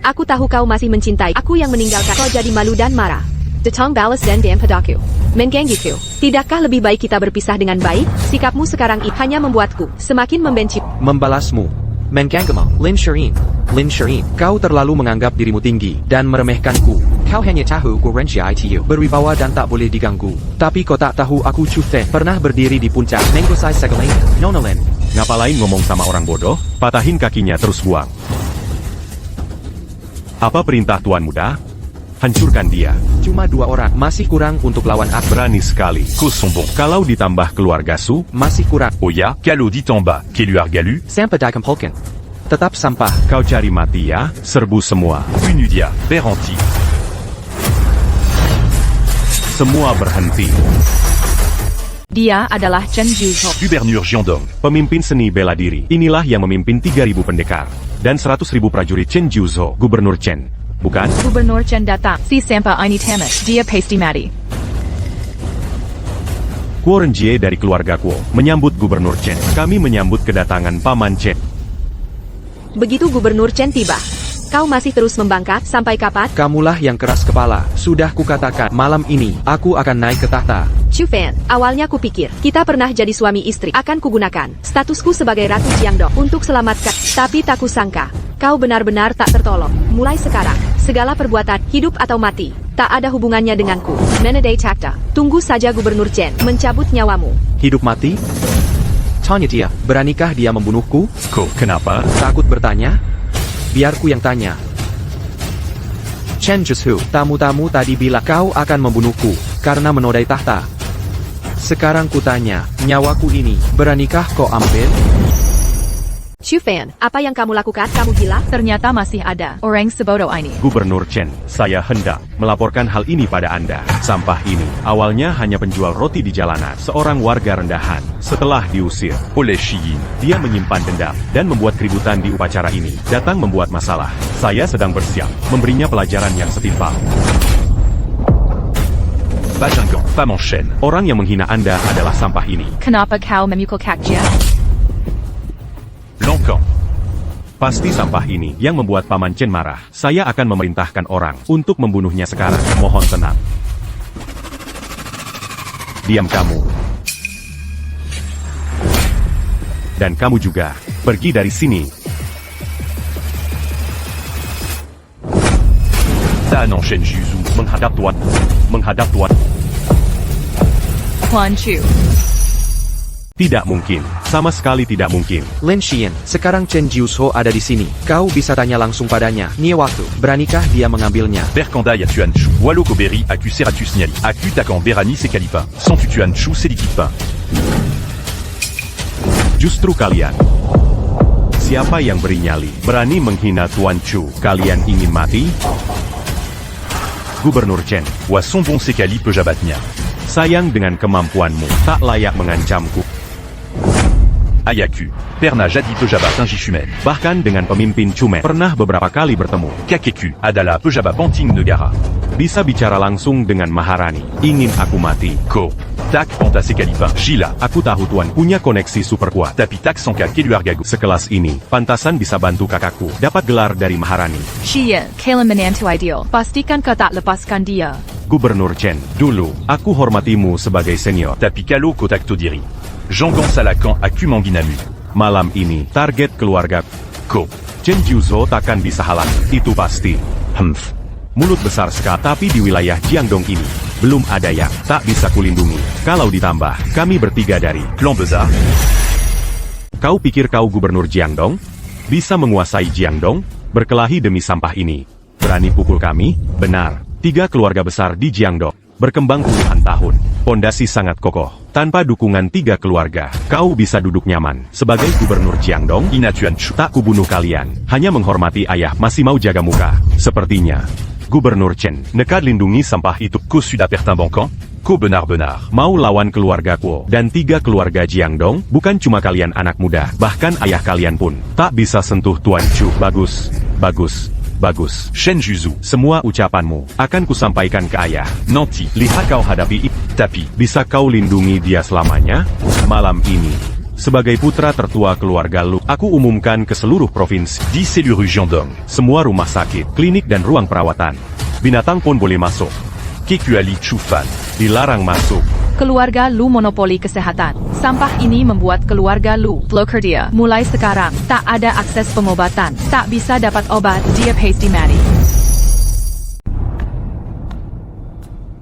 aku tahu kau masih mencintai aku yang meninggalkan kau jadi malu dan marah. Datang balas dendam padaku. Menggangguku. Tidakkah lebih baik kita berpisah dengan baik? Sikapmu sekarang itu hanya membuatku semakin membenci. Membalasmu. Mengganggumu. Lin Shirin, kau terlalu menganggap dirimu tinggi dan meremehkanku. Kau hanya tahu ku renci itu berwibawa dan tak boleh diganggu. Tapi kau tak tahu aku Chu Fan pernah berdiri di puncak menguasai segalanya. Nona Lin. Ngapalain ngomong sama orang bodoh? Patahin kakinya terus buang. Apa perintah Tuan Muda? Hancurkan dia. Cuma 2 orang, masih kurang untuk lawan aku. Berani sekali. Ko Sombong. Kalau ditambah keluarga Su, Masih kurang. Oya. Kalo dit en bas. Keluar Galu. Sampai dikumpulkan. Tetap sampah. kau cari mati ya, serbu semua. Unudia. Peranti. Semua berhenti. Dia adalah Chen Zhu. Gubernur Jiangdong. Pemimpin seni bela diri. Inilah yang memimpin 3.000 pendekar. Dan 100.000 prajurit Chen Zhuzhou, Gubernur Chen. Bukan? Gubernur Chen datang. Si sampai ini tamat. Dia pasti mati. Kuo Renjie dari keluarga Kuo menyambut Gubernur Chen. Kami menyambut kedatangan Paman Chen. Begitu Gubernur Chen tiba, kau masih terus membangkang sampai kapan? Kamulah yang keras kepala. Sudah kukatakan, malam ini, aku akan naik ke tahta. Chu Fan, awalnya kupikir, kita pernah jadi suami istri. Akan kugunakan statusku sebagai Ratu Jiangdong untuk selamatkan. Tapi tak kusangka, kau benar-benar tak tertolong. Mulai sekarang, segala perbuatan, hidup atau mati, tak ada hubungannya denganku. Menedai Takta, tunggu saja Gubernur Chen mencabut nyawamu. Hidup mati? Tanya dia, beranikah dia membunuhku? Ko. Kenapa? Takut bertanya? Biarku yang tanya. Chen Zhu, tamu-tamu tadi bilang kau akan membunuhku, karena menodai tahta. Sekarang kutanya, nyawaku ini, beranikah kau ambil? Chu Fan, apa yang kamu lakukan? Kamu gila? Ternyata masih ada orang sebodoh ini. Gubernur Chen, saya hendak melaporkan hal ini pada Anda. Sampah ini, awalnya hanya penjual roti di jalanan, seorang warga rendahan. Setelah diusir Oleh Shiyin. dia menyimpan dendam dan membuat keributan di upacara ini. Datang membuat masalah. Saya sedang bersiap memberinya pelajaran yang setimpal. Bajingan. Femme en chaîne. Orang yang menghina Anda adalah sampah ini. Kenapa kau memukul kaknya? L'encan. Pasti sampah ini yang membuat Paman Chen marah. Saya akan memerintahkan orang untuk membunuhnya sekarang. Mohon tenang. Diam kamu. Dan kamu juga. Pergi dari sini. Tan en chaîne Juzhou. Menghadap Tuan. menghadap Tuan. Tuan Chu. Tidak mungkin. Sama sekali tidak mungkin. Lin Xian, sekarang Chen Jiusho ada di sini. Kau bisa tanya langsung padanya. Nia waktu. Beranikah dia mengambilnya? Berkandai a tué Chu. Wallo Koberi a tué Seratus Niali. A tué Takan Berani c'est Kalipin. Sans tu tué Chu c'est liquide pain. Justru kalian. Siapa yang beri nyali? Berani menghina Tuan Chu. Kalian ingin mati? Gubernur Chen. Wa son bon c'est Kali peut jabatnya. Sayang dengan kemampuanmu. Tak layak mengancamku. Ayaku. Perna jadi pejabat un Jishumen. Bahkan dengan pemimpin Chumen. Pernah beberapa kali bertemu. Kakeku. Adala pejabat Panting Negara. Bisa bicara langsung dengan Maharani. Ingin aku mati. Ko. Tak Panta c'est Kalipin. Gila. Aku tahu Tuan punya koneksi super kuat. Tapi tak Sanka Keluargago. Sekelas ini, pantasan bisa bantu kakakku. Dapat gelar dari Maharani. Xian, Kalen menantu ideal. Pastikan kau tak lepaskan dia. Gubernur Chen, dulu, aku hormatimu sebagai senior. Tapi Kalo Kotak Todiri. Jangan Salakan Aku Manginamu. Malam ini, target keluarga Ko. Chen Jiuzhou takkan bisa halang. Itu pasti. Humph. Mulut besar sekali, tapi di wilayah Jiangdong ini, belum ada yang tak bisa kulindungi. Kalau ditambah, kami bertiga dari Clan Besar. Kau pikir kau gubernur Jiangdong? Bisa menguasai Jiangdong? Berkelahi demi sampah ini. Berani pukul kami? Benar. 3 keluarga besar di Jiangdong. Berkembang puluhan tahun. Pondasi sangat kokoh. Tanpa dukungan 3 keluarga, kau bisa duduk nyaman. Sebagai gubernur Jiangdong, Ina tuan Chu. tak kubunuh kalian. Hanya menghormati ayah masih mau jaga muka. Sepertinya. Gubernur Chen, nekad lindungi sampah itu. Ko Sud Apertin Bankan. Ko Benar-benar. Mau lawan keluarga Kuo dan 3 keluarga Jiangdong, bukan cuma kalian anak muda, bahkan ayah kalian pun tak bisa sentuh Tuan Chu. Bagus, bagus, bagus. Shen Juzu. Semua ucapanmu akan kusampaikan ke ayah. Nanti. Lihat kau hadapi Tapi. bisa kau lindungi dia selamanya? Malam ini, sebagai putra tertua keluarga Lu, aku umumkan ke seluruh provinsi. Di seluruh Jiangdong. Semua rumah sakit, klinik dan ruang perawatan. Binatang pun boleh masuk. Kekuali Chu Fan. Dilarang masuk. Keluarga Lu monopoli kesehatan. Sampah ini membuat keluarga Lu Lokerdia. Mulai sekarang, tak ada akses pengobatan. Tak bisa dapat obat, dia pasti mati.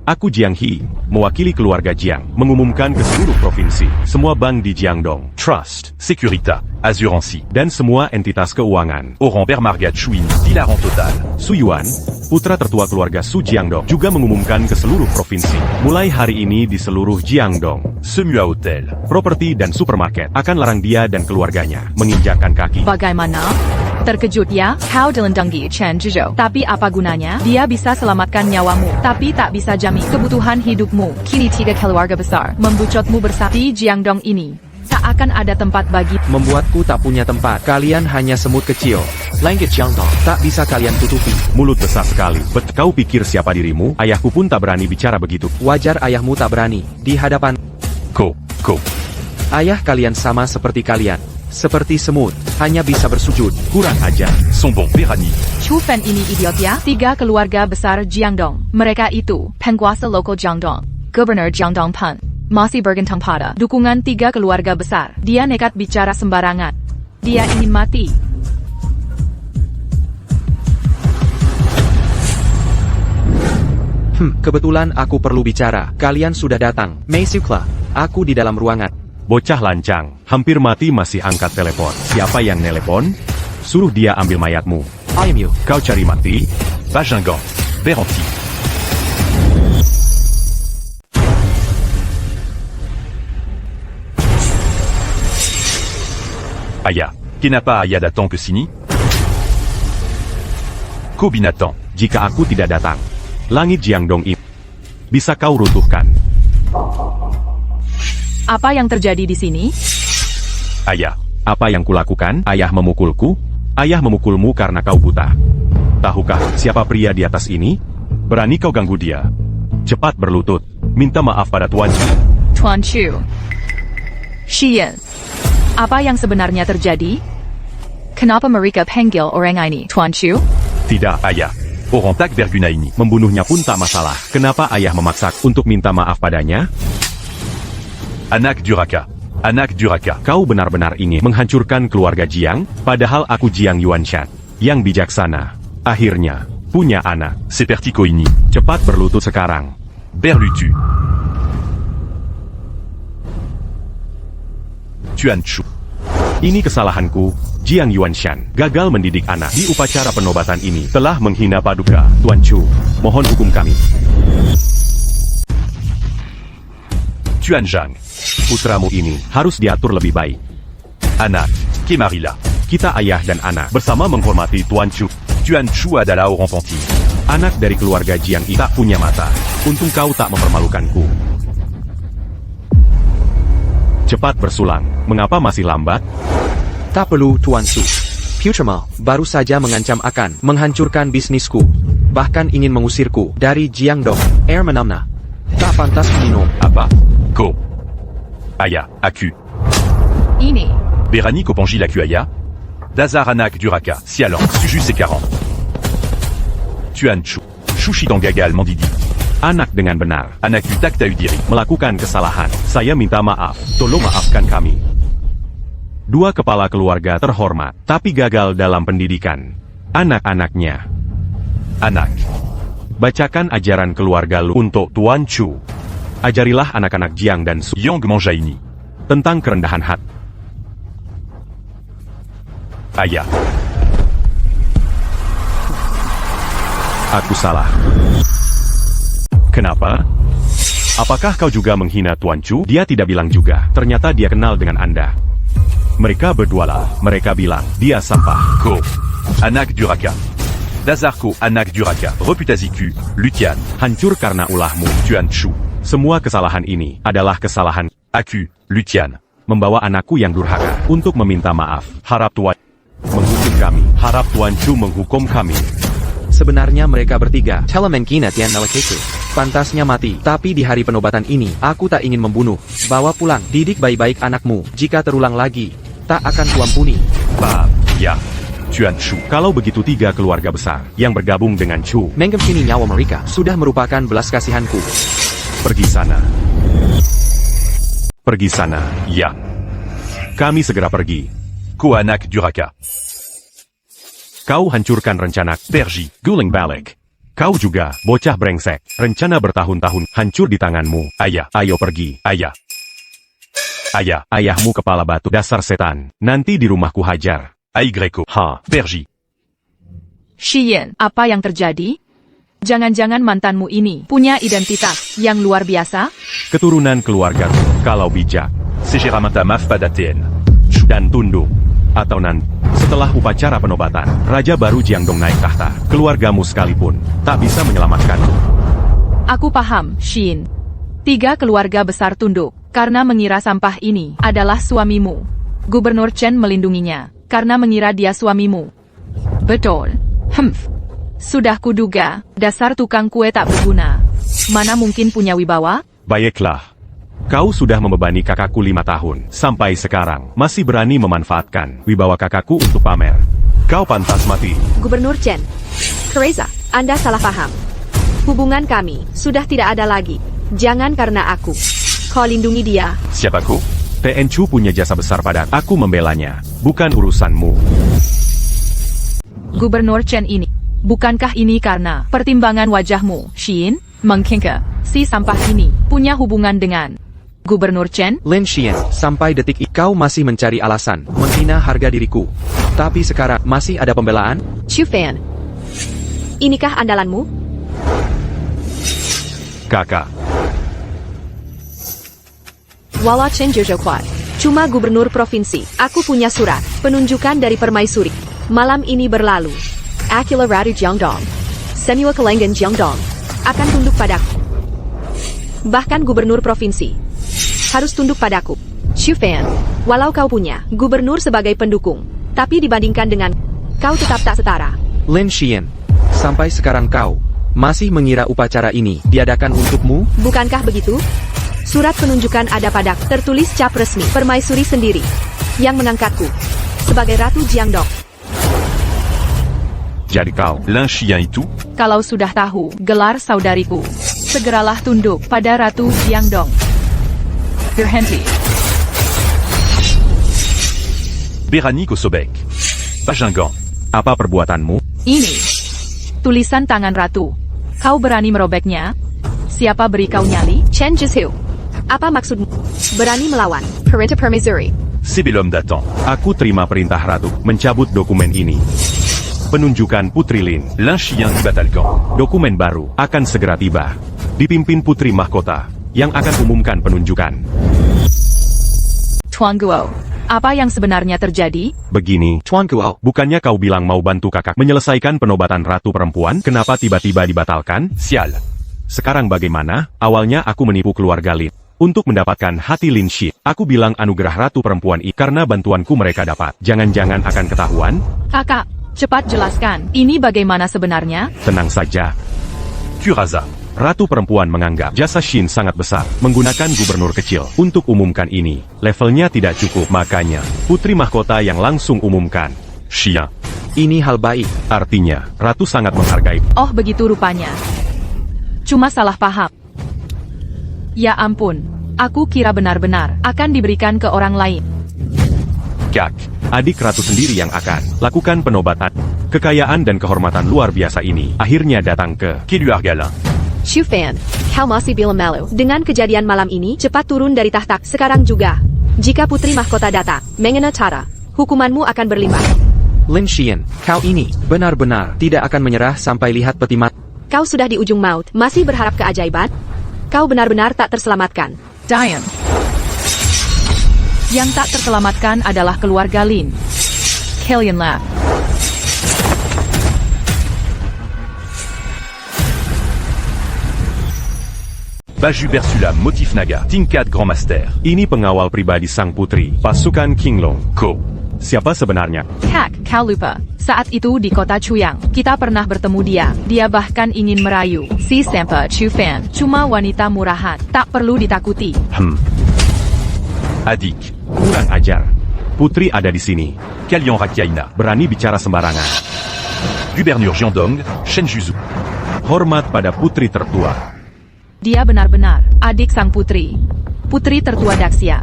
Aku Jiang He, mewakili keluarga Jiang, mengumumkan ke seluruh provinsi, semua bank di Jiangdong, Trust. Securita. Assurancy. dan semua entitas keuangan. Oran Bermarga Chuin. Dilarant total. Su Yuan, putra tertua keluarga Su Jiangdong, juga mengumumkan ke seluruh provinsi. Mulai hari ini di seluruh Jiangdong, Semua Hotel. properti dan supermarket akan larang dia dan keluarganya menginjakkan kaki. Bagaimana? Terkejut ya? Kau dilindungi Chen Jiuzhou. Tapi apa gunanya? Dia bisa selamatkan nyawamu, tapi tak bisa jamin kebutuhan hidupmu. Kini 3 keluarga besar membucotmu bersama di Jiangdong ini. Tak akan ada tempat bagi. Membuatku tak punya tempat. Kalian hanya semut kecil. Langit Jiangdong. Tak bisa kalian tutupi. Mulut besar sekali. Kau pikir siapa dirimu? Ayahku pun tak berani bicara begitu. Wajar ayahmu tak berani. Di hadapan Ko. ayah kalian sama seperti kalian. Seperti semut. Hanya bisa bersujud. Kurang ajar. Son bon Berani. Chu Fan ini idiot ya? 3 keluarga besar Jiangdong. Mereka itu penguasa lokal Jiangdong. Gubernur Jiangdong Pan. Masih bergantung pada dukungan 3 keluarga besar. Dia nekat bicara sembarangan. Dia ingin mati. Kebetulan aku perlu bicara. Kalian sudah datang. Mei Sukla. Aku di dalam ruangan. Bocah lancang, hampir mati masih angkat telepon. Siapa yang nelepon? Suruh dia ambil mayatmu. Ayam yuk. Kau cari mati? Bajingan. Beranti. Aya. Kenapa Aya datang ke sini? Ko binatang. Jika aku tidak datang, langit Jiangdong ini bisa kau runtuhkan. Apa yang terjadi di sini? Aya. Apa yang kulakukan? Ayah memukulku? Ayah memukulmu karena kau buta. Tahukah siapa pria di atas ini? Berani kau ganggu dia? Cepat berlutut. Minta maaf pada Tuan Chu. Tuan Chu. Xian. Apa yang sebenarnya terjadi? Kenapa mereka panggil orang ini Tuan Chu? Tidak, Aya. Orang tak berguna ini. membunuhnya pun tak masalah. Kenapa ayah memaksa untuk minta maaf padanya? Anak Duraka. Anak Duraka. Kau benar-benar ingin menghancurkan keluarga Jiang? Padahal aku Jiang Yuanshan, yang bijaksana. Akhirnya, punya anak. Seperti ko ini. Cepat berlutut sekarang. Berlutu. Tuan Chu. Ini kesalahanku, Jiang Yuanshan. Gagal mendidik anak di upacara penobatan ini. Telah menghina Paduka, Tuan Chu. Mohon hukum kami. Tuan Zhang. Putramu ini harus diatur lebih baik. Anak. Kemarila. Kita ayah dan anak bersama menghormati Tuan Chu. Tuan Chu adalah orang penting. Anak dari keluarga Jiang I tak punya mata. Untung kau tak mempermalukanku. Cepat bersulang. Mengapa masih lambat? Tak perlu, Tuan Su. Futurmal baru saja mengancam akan menghancurkan bisnisku. Bahkan ingin mengusirku dari Jiangdong. Air menamna. Tak pantas minum. Apa? Ko. Aya. Aku. Ini. Berani Kopangi la Kuaya. Dazar Anak Duraka. Sialan. Sujus et 40. Tuan Chu. Shushidang Gagal Mandidi. Anak dengan benar. Anak Utak Taudiri. Melakukan kesalahan. Saya minta maaf. Tolong maafkan kami. Dua kepala keluarga terhormat, tapi gagal dalam pendidikan anak-anaknya. Anak. Bacakan ajaran keluarga lu untuk Tuan Chu. Ajarilah anak-anak Jiang dan Su Yang Manjaini. tentang kerendahan hati. Aya. Aku salah. Kenapa? Apakah kau juga menghina Tuan Chu? Dia tidak bilang juga. Ternyata dia kenal dengan Anda. Mereka berdualah. Mereka bilang, dia sampah. Ko. Anak Duraka. Dazarko Anak Duraka. Reputaziku. Lutian. Hancur karena ulahmu. Tuan Chu. Semua kesalahan ini adalah kesalahan Aku. Lutian. membawa anakku yang durhaka untuk meminta maaf. Harap Tuan menghukum kami. Harap Tuan Chu menghukum kami. Sebenarnya mereka bertiga, Telemengkina Tian Nawakesu, pantasnya mati. Tapi di hari penobatan ini, aku tak ingin membunuh. Bawa pulang, didik baik-baik anakmu. Jika terulang lagi, tak akan kuampuni. Ba. Ya. Tuan Chu. Kalau begitu tiga keluarga besar yang bergabung dengan Chu, Mengemkini nyawa mereka sudah merupakan belas kasihanku. pergi sana. Pergi sana. Ya. Kami segera pergi. Ko Anak Duraka. Kau hancurkan rencana Pergi. guling balik. Kau juga, bocah brengsek. Rencana bertahun-tahun hancur di tanganmu. Aya. Ayo pergi. Aya. Aya. Ayahmu kepala batu dasar setan. Nanti di rumahku hajar. Aigreko. Ha. Pergi. Shiyin, apa yang terjadi? Jangan-jangan mantanmu ini punya identitas yang luar biasa? Keturunan keluargaku, kalau bijak Segeramata Maf Padaten. dan tunduk. Atau nanti, setelah upacara penobatan, Raja baru Jiangdong naik tahta. Keluargamu sekalipun tak bisa menyelamatkanmu. Aku paham, Shin. 3 keluarga besar tunduk karena mengira sampah ini adalah suamimu. Gubernur Chen melindunginya karena mengira dia suamimu. Betul. Sudah kuduga, dasar tukang kue tak berguna. Mana mungkin punya wibawa? Baiklah. Kau sudah membebani kakakku 5 tahun. Sampai sekarang, masih berani memanfaatkan wibawa kakakku untuk pamer. Kau pantas mati. Gubernur Chen. Teresa, Anda salah paham. Hubungan kami sudah tidak ada lagi. Jangan karena aku. Kau lindungi dia. Siapa ko? TN Chu punya jasa besar pada aku membelanya. Bukan urusanmu. Gubernur Chen ini. Bukankah ini karena pertimbangan wajahmu, Shin? Mungkinkah si sampah ini punya hubungan dengan Gubernur Chen? Lin Xian, sampai detik ini kau masih mencari alasan menghina harga diriku. Tapi sekarang masih ada pembelaan? Chu Fan. Inikah andalanmu? Kakak. Wala Chen Jojo Kuat. Cuma gubernur provinsi. Aku punya surat penunjukan dari permaisuri. Malam ini berlalu. Akila Ratu Jiangdong. Semua Kelengan Jiangdong akan tunduk padaku. Bahkan gubernur provinsi harus tunduk padaku. Chu Fan, walau kau punya gubernur sebagai pendukung, tapi dibandingkan dengan kau tetap tak setara. Lin Xian, sampai sekarang kau masih mengira upacara ini diadakan untukmu? Bukankah begitu? Surat penunjukan ada pada tertulis cap resmi permaisuri sendiri yang mengangkatku sebagai Ratu Jiangdong. Jadi kau. L'un chien itu. Kalau sudah tahu gelar saudariku, segeralah tunduk pada Ratu Jiangdong. Berhenti. Berani Kosobek. Pajingan. Apa perbuatanmu? Ini tulisan tangan ratu. Kau berani merobeknya? Siapa beri kau nyali? Chen Jizhu. Apa maksudmu? Berani melawan? Perintah permaisuri. C'est l'homme d'attente. Aku terima perintah ratu mencabut dokumen ini. Penunjukan Putri Lin. L'un chien du Batalgan. Dokumen baru akan segera tiba. Dipimpin Putri Mahkota yang akan umumkan penunjukan. Tuan Guo. Apa yang sebenarnya terjadi? Begini, Tuan Guo, bukannya kau bilang mau bantu kakak menyelesaikan penobatan ratu perempuan? Kenapa tiba-tiba dibatalkan? Sial. Sekarang bagaimana? Awalnya aku menipu keluarga Lin. Untuk mendapatkan hati Lin Shi, aku bilang anugerah ratu perempuan ini karena bantuanku mereka dapat. Jangan-jangan akan ketahuan? Kakak, cepat jelaskan. Ini bagaimana sebenarnya? Tenang saja. Curaza. Ratu perempuan menganggap jasa Shin sangat besar, menggunakan gubernur kecil untuk umumkan ini. Levelnya tidak cukup, makanya Putri Mahkota yang langsung umumkan. Chien. ini hal baik. Artinya, Ratu sangat menghargai. Oh begitu rupanya. Cuma salah paham. Ya ampun, aku kira benar-benar akan diberikan ke orang lain. Kak, adik Ratu sendiri yang akan lakukan penobatan. Kekayaan dan kehormatan luar biasa ini akhirnya datang ke Qui lui a regalé? Shu Fan, kau masih bilang malu. Dengan kejadian malam ini, cepat turun dari tahta sekarang juga. Jika Putri Mahkota datang, mengenai cara, hukumanmu akan berlimpah. Lin Xian, kau ini benar-benar tidak akan menyerah sampai lihat peti mati. Kau sudah di ujung maut, masih berharap keajaiban? Kau benar-benar tak terselamatkan. Diane. Yang tak terselamatkan adalah keluarga Lin. Killian laugh. Baju Bersula, motif Naga, Tingkat Grand Master. ini pengawal pribadi sang putri, pasukan King Long. Ko. Siapa sebenarnya? Kak, kau lupa. Saat itu di kota Chuyang, kita pernah bertemu dia. Dia bahkan ingin merayu si Sampa Chu Fan. Cuma wanita murahan, tak perlu ditakuti. Adik. Kurang ajar. Putri ada di sini. Kalian Rakaina. Berani bicara sembarangan. Gubernur Jiandong, Shen Juzu. Hormat pada putri tertua. Dia benar-benar adik sang putri. Putri tertua Daxia.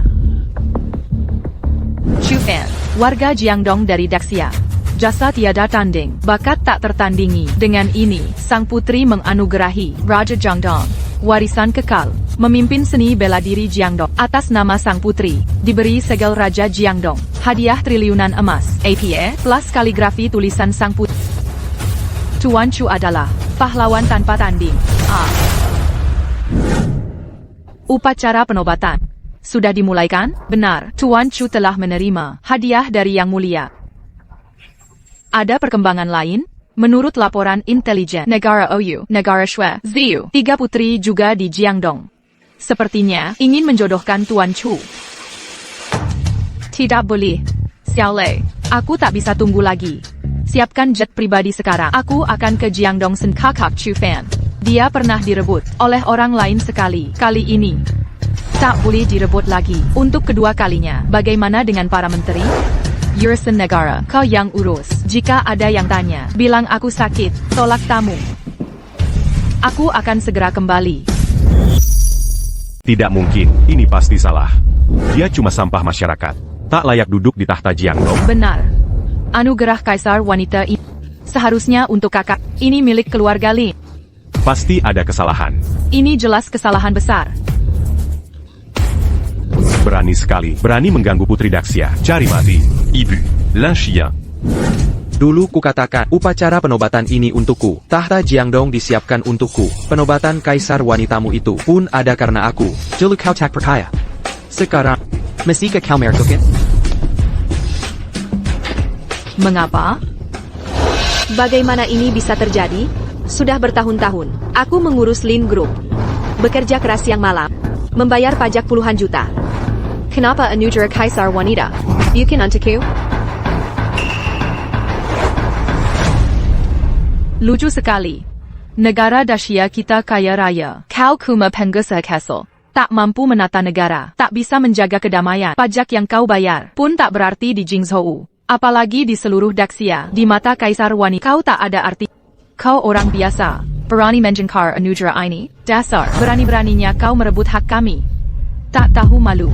Chu Fan, warga Jiangdong dari Daxia. Jasa tiada tanding, bakat tak tertandingi. Dengan ini, sang putri menganugerahi Raja Jiangdong warisan kekal, memimpin seni bela diri Jiangdong. Atas nama sang putri, diberi segel Raja Jiangdong, hadiah triliunan emas, APA, plus kaligrafi tulisan sang putri. Tuan Chu adalah pahlawan tanpa tanding. Upacara penobatan sudah dimulaikan? Benar, Tuan Chu telah menerima hadiah dari Yang Mulia. Ada perkembangan lain? Menurut laporan intelijen negara OU, negara Shui, Ziyu, 3 putri juga di Jiangdong. Sepertinya ingin menjodohkan Tuan Chu. Tidak boleh. Xiao Lei, aku tak bisa tunggu lagi. Siapkan jet pribadi sekarang. Aku akan ke Jiangdong Sen Kakak Chu Fan. Dia pernah direbut oleh orang lain sekali. Kali ini tak boleh direbut lagi. Untuk kedua kalinya, bagaimana dengan para menteri? Urusan negara, kau yang urus. Jika ada yang tanya, bilang aku sakit, tolak tamu. Aku akan segera kembali. Tidak mungkin, ini pasti salah. Dia cuma sampah masyarakat. Tak layak duduk di tahta Jiangdong. Benar. Anugerah Kaisar wanita ini seharusnya untuk kakak. Ini milik keluarga Lin. Pasti ada kesalahan. Ini jelas kesalahan besar. Berani sekali. Berani mengganggu Putri Daxia. Cari mati. Ibu. L'un chien. Dulu kukatakan, upacara penobatan ini untukku. Tahta Jiangdong disiapkan untukku. Penobatan kaisar wanitamu itu pun ada karena aku. Dulu kau tak percaya. Sekarang, mesti kau mertukin? Mengapa? Bagaimana ini bisa terjadi? Sudah bertahun-tahun, aku mengurus Lin Group. Bekerja keras siang malam, membayar pajak puluhan juta. Kenapa anugerah Kaisar wanita? Bukan untukku? Lucu sekali. Negara Daxia kita kaya raya. Kau cuma pengusaha castle. Tak mampu menata negara. Tak bisa menjaga kedamaian. Pajak yang kau bayar pun tak berarti di Jingzhou. Apalagi di seluruh Daxia. Di mata Kaisar wanita kau tak ada arti. Kau orang biasa. Berani menjengkar anugerah ini. Dasar. Berani-beraninya kau merebut hak kami. Tak tahu malu.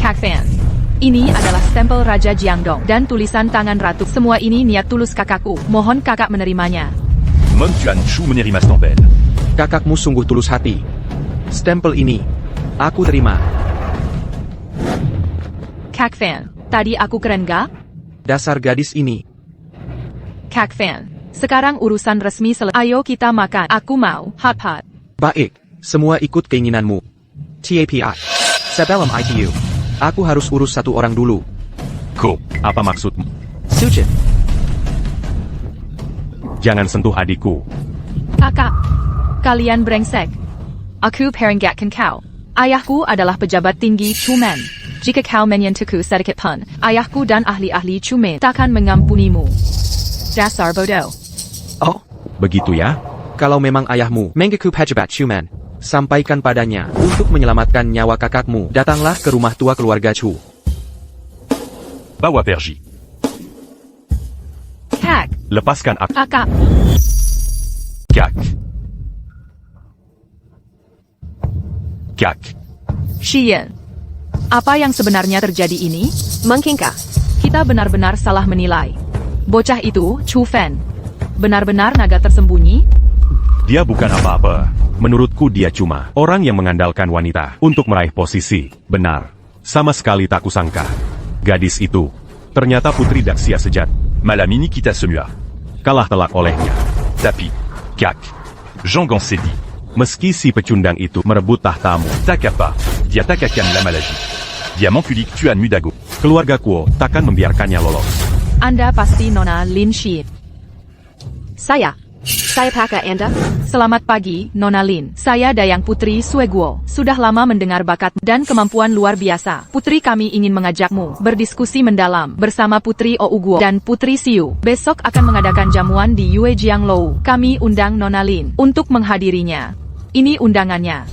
Kak Fan. Ini adalah stempel Raja Jiangdong dan tulisan tangan ratu. Semua ini niat tulus kakakku. Mohon kakak menerimanya. Mom Tuan Chu menerima stempel. Kakakmu sungguh tulus hati. Stempel ini, aku terima. Kak Fan, tadi aku keren gak? Dasar gadis ini. Kak Fan, sekarang urusan resmi selesai. Ayo kita makan. Aku mau hot-hot. Baik, semua ikut keinginanmu. TAPI. Sebelum ITU. Aku harus urus satu orang dulu. Ko, apa maksudmu? Sujin. Jangan sentuh adikku. Kakak, kalian brengsek. Aku peringatkan kau. Ayahku adalah pejabat tinggi Chumen. Jika kau menyentuhku sedikit pun, ayahku dan ahli-ahli Chumen takkan mengampunimu. Dasar bodoh. Oh, Begitu ya? kalau memang ayahmu mengaku pejabat Chuman, sampaikan padanya untuk menyelamatkan nyawa kakakmu. Datanglah ke rumah tua keluarga Chu. Bawa pergi. Kak, Lepaskan aku. kakak, Kak. Kak. Shiyin. Apa yang sebenarnya terjadi ini? Mungkinkah? Kita benar-benar salah menilai. Bocah itu, Chu Fan. Benar-benar naga tersembunyi? Dia bukan apa-apa. Menurutku dia cuma orang yang mengandalkan wanita untuk meraih posisi. Benar. Sama sekali tak kusangka. Gadis itu ternyata putri Daxia sejati. Malam ini kita semua. Kalah telak olehnya. Tapi. Kak. Jean Gansedi. Meski si pecundang itu merebut tahtamu, Tak apa. Dia tak akan lama lagi. Dia menculik Tuan Mudago. keluarga Kuo takkan membiarkannya lolos. Anda pasti Nona Lin Shi. Saya pakai Anda. Selamat pagi, Nona Lin. Saya Dayang Putri Sueguo. Sudah lama mendengar bakat dan kemampuan luar biasa. Putri kami ingin mengajakmu berdiskusi mendalam bersama Putri Ouguo dan Putri Siu. Besok akan mengadakan jamuan di Yue Jianglou. Kami undang Nona Lin untuk menghadirinya. Ini undangannya.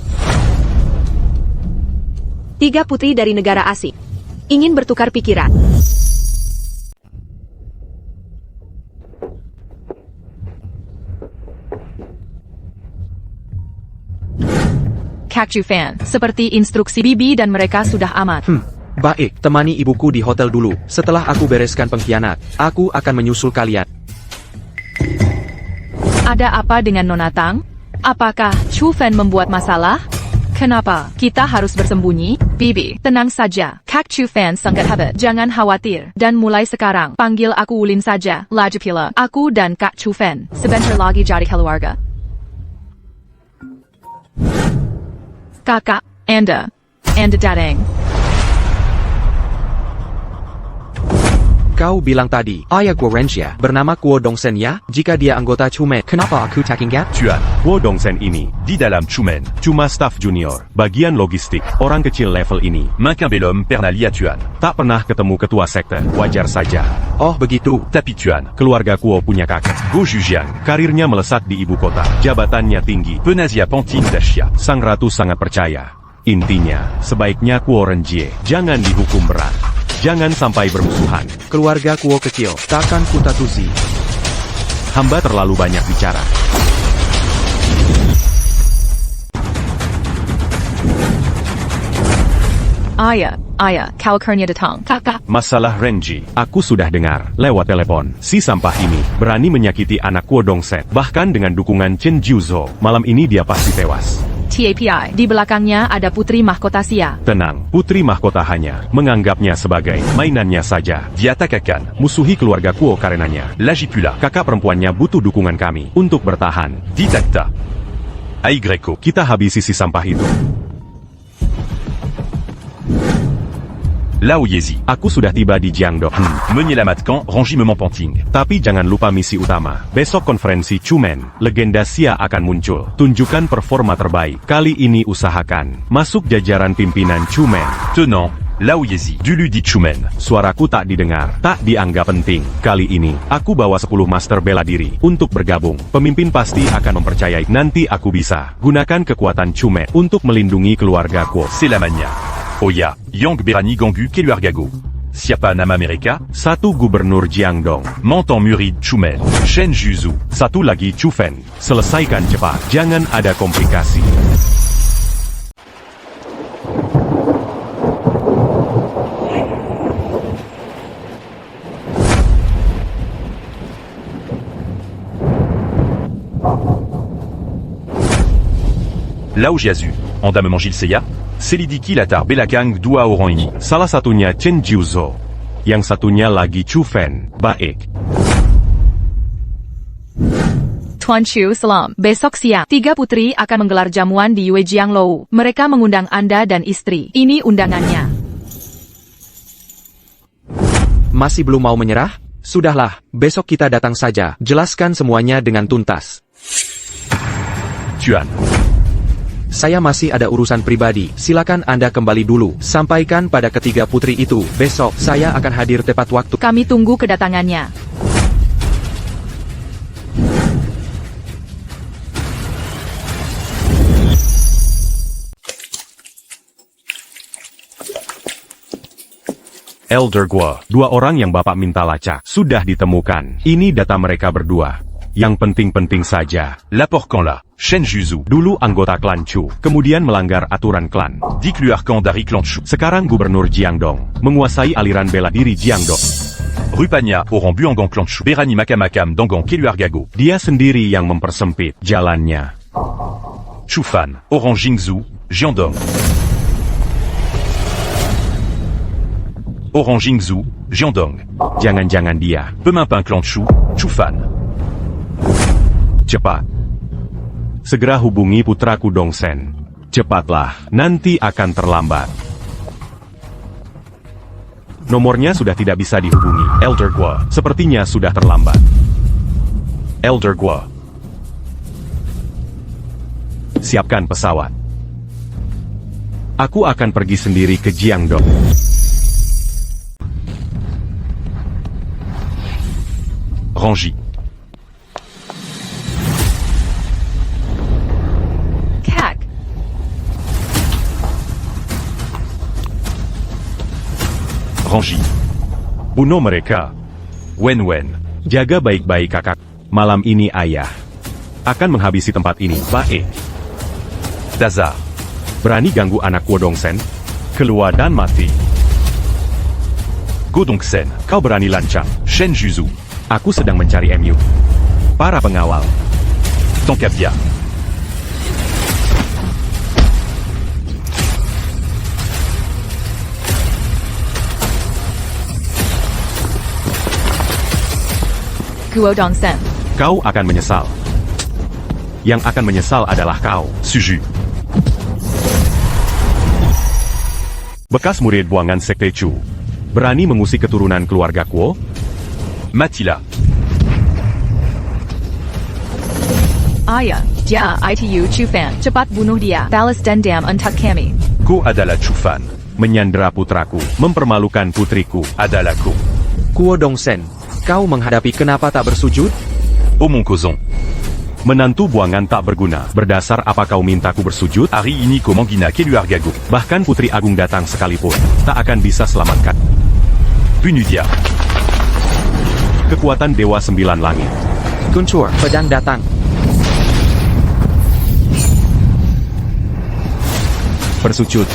3 putri dari negara asing. Ingin bertukar pikiran. Kak Chu Fan, seperti instruksi Bibi dan mereka sudah aman. Baik, temani ibuku di hotel dulu. Setelah aku bereskan pengkhianat, aku akan menyusul kalian. Ada apa dengan Nona Tang? Apakah Chu Fan membuat masalah? Kenapa kita harus bersembunyi? Bibi, tenang saja. Kak Chu Fan sangat hebat. Jangan khawatir. Dan mulai sekarang, panggil aku Ulin saja. Lagi pula, aku dan Kak Chu Fan sebentar lagi jadi keluarga. Kakak, Anda datang. Kau bilang tadi, ayah Guo Renxia bernama Guo Dongsen ya? Jika dia anggota Chumen, kenapa aku tak ingat? Tuan. Kuo Dongsen ini Di dalam Chumen. cuma staf junior, bagian logistik, orang kecil level ini. Makin belum pernah lihat Tuan. Tak pernah ketemu ketua sekte, wajar saja. Oh begitu. Tapi Tuan. Keluarga Kuo punya kakak. Go Jujian. Karirnya melesat di ibu kota, jabatannya tinggi. Penazia Pantine Dashia. Sang ratu sangat percaya. Intinya, sebaiknya Kuo Renjie jangan dihukum berat. Jangan sampai bermusuhan. Keluarga Kuo kecil, takkan kutatusi. Hamba terlalu banyak bicara. Ayah, kau akhirnya datang. Kakak, Masalah Renji, aku sudah dengar lewat telepon. Si sampah ini berani menyakiti anak Kuo Dongset, bahkan dengan dukungan Chen Jiuzhou. Malam ini dia pasti tewas. TAPI, di belakangnya ada putri mahkota Sia. Tenang, putri mahkota hanya menganggapnya sebagai mainannya saja. Dia tak akan Musuhi keluarga Kuo karenanya. lagi pula. Kakak perempuannya butuh dukungan kami untuk bertahan. Di takta. Ai Greco. Kita habisi si sampah itu. Lao Yezi. Aku sudah tiba di Jiangdong. Menyelamatkan Rangiment Panting. Tapi jangan lupa misi utama. Besok konferensi Chumen, legenda Sia akan muncul. Tunjukkan performa terbaik. Kali ini usahakan masuk jajaran pimpinan Chumen. Tenant. Lao Yezi. Dulu di Chumen. Suaraku tak didengar, tak dianggap penting. Kali ini, aku bawa 10 master bela diri untuk bergabung. Pemimpin pasti akan mempercayai. Nanti aku bisa gunakan kekuatan Chumen untuk melindungi keluarga Kuo. C'est la mania. Oya. Yang Berani Gangu Keluargago. Siapa nama mereka? Satu gubernur Jiangdong, Mantan Murid Chumen. Shen Juzu. satu lagi Chu Fen. Selesaikan cepat, jangan ada komplikasi. Lao Jiazu, Anda memanggil saya? Selidiki latar belakang dua orang ini. Salah satunya Chen Jiuzhou. Yang satunya lagi Chu Fen. Baik. Tuan Chu, salam. Besok siang, 3 putri akan menggelar jamuan di Yue Jianglou. Mereka mengundang Anda dan istri. Ini undangannya. Masih belum mau menyerah? Sudahlah, besok kita datang saja. Jelaskan semuanya dengan tuntas. Tuan. Saya masih ada urusan pribadi. Silakan Anda kembali dulu. Sampaikan pada ketiga putri itu. Besok, saya akan hadir tepat waktu. Kami tunggu kedatangannya. Elder Guo. 2 orang yang Bapak minta lacak. Sudah ditemukan. Ini data mereka berdua. Yang penting-penting saja. Laport quand là, Shen Juzu. Dulu anggota klan Chu. Kemudian melanggar aturan klan. Dick Luarkan dari klan Chu. Sekarang Gubernur Jiangdong. Menguasai aliran bela diri Jiangdong. Rupanya, orang Buangang klan Chu. Berani Makamakam Dangang Keluargago. Dia sendiri yang mempersempit jalannya. Chu Fan, Orang Jingzhu, Jiangdong. Orang Jingzhu, Jiangdong. Jangan-jangan dia. Pemimpin klan Chu, Chu Fan. Cepat. Segera hubungi putraku Dongsen. Cepatlah, nanti akan terlambat. Nomornya sudah tidak bisa dihubungi. Elder Guo, sepertinya sudah terlambat. Elder Guo. Siapkan pesawat. Aku akan pergi sendiri ke Jiangdong. Rangi. Kak. Rangi. Bunuh mereka. Wen Wen. Jaga baik-baik kakak. Malam ini ayah akan menghabisi tempat ini. Baik. Dazar. Berani ganggu anak Wodongsen? Keluar dan mati. Godongsen. Kau berani lancang. Shen Juzu. Aku sedang mencari MU. Para pengawal. Tankapia. Guo Dongsen. Kau akan menyesal. Yang akan menyesal adalah kau. Suju. Bekas murid buangan Sekte Chu. Berani mengusik keturunan keluarga Kuo? Matila. Ayah, Jia Itu Chu Fan. Cepat bunuh dia. Balas dendam untuk kami. Ko adalah Chu Fan. Menyandera putraku. Mempermalukan putriku. Adalah Ko. Kuo Dongsen, kau menghadapi kenapa tak bersujud? Omong Kozong. Menantu buangan tak berguna. Berdasar apa kau mintaku bersujud? Hari ini ko Manggina Keluargago. Bahkan Putri Agung datang sekalipun. Tak akan bisa selamatkan. Punudia. Kekuatan Dewa Sembilan Langit. Kuncur, pedang datang. Bersujud.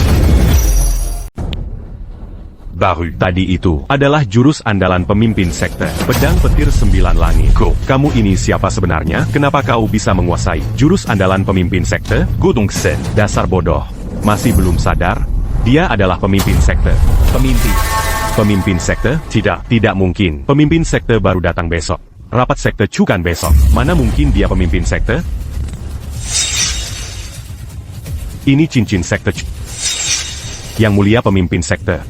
Baru. Tadi itu adalah jurus andalan pemimpin sekte. Pedang petir Sembilan Langit. Ko. Kamu ini siapa sebenarnya? Kenapa kau bisa menguasai jurus andalan pemimpin sekte? Godongsen. Dasar bodoh. Masih belum sadar? Dia adalah pemimpin sekte. Pemimpin sekte? Tidak mungkin. Pemimpin sekte baru datang besok. Rapat sekte Chu kan besok. Mana mungkin dia pemimpin sekte? Ini cincin sekte Chu. Yang mulia pemimpin sekte.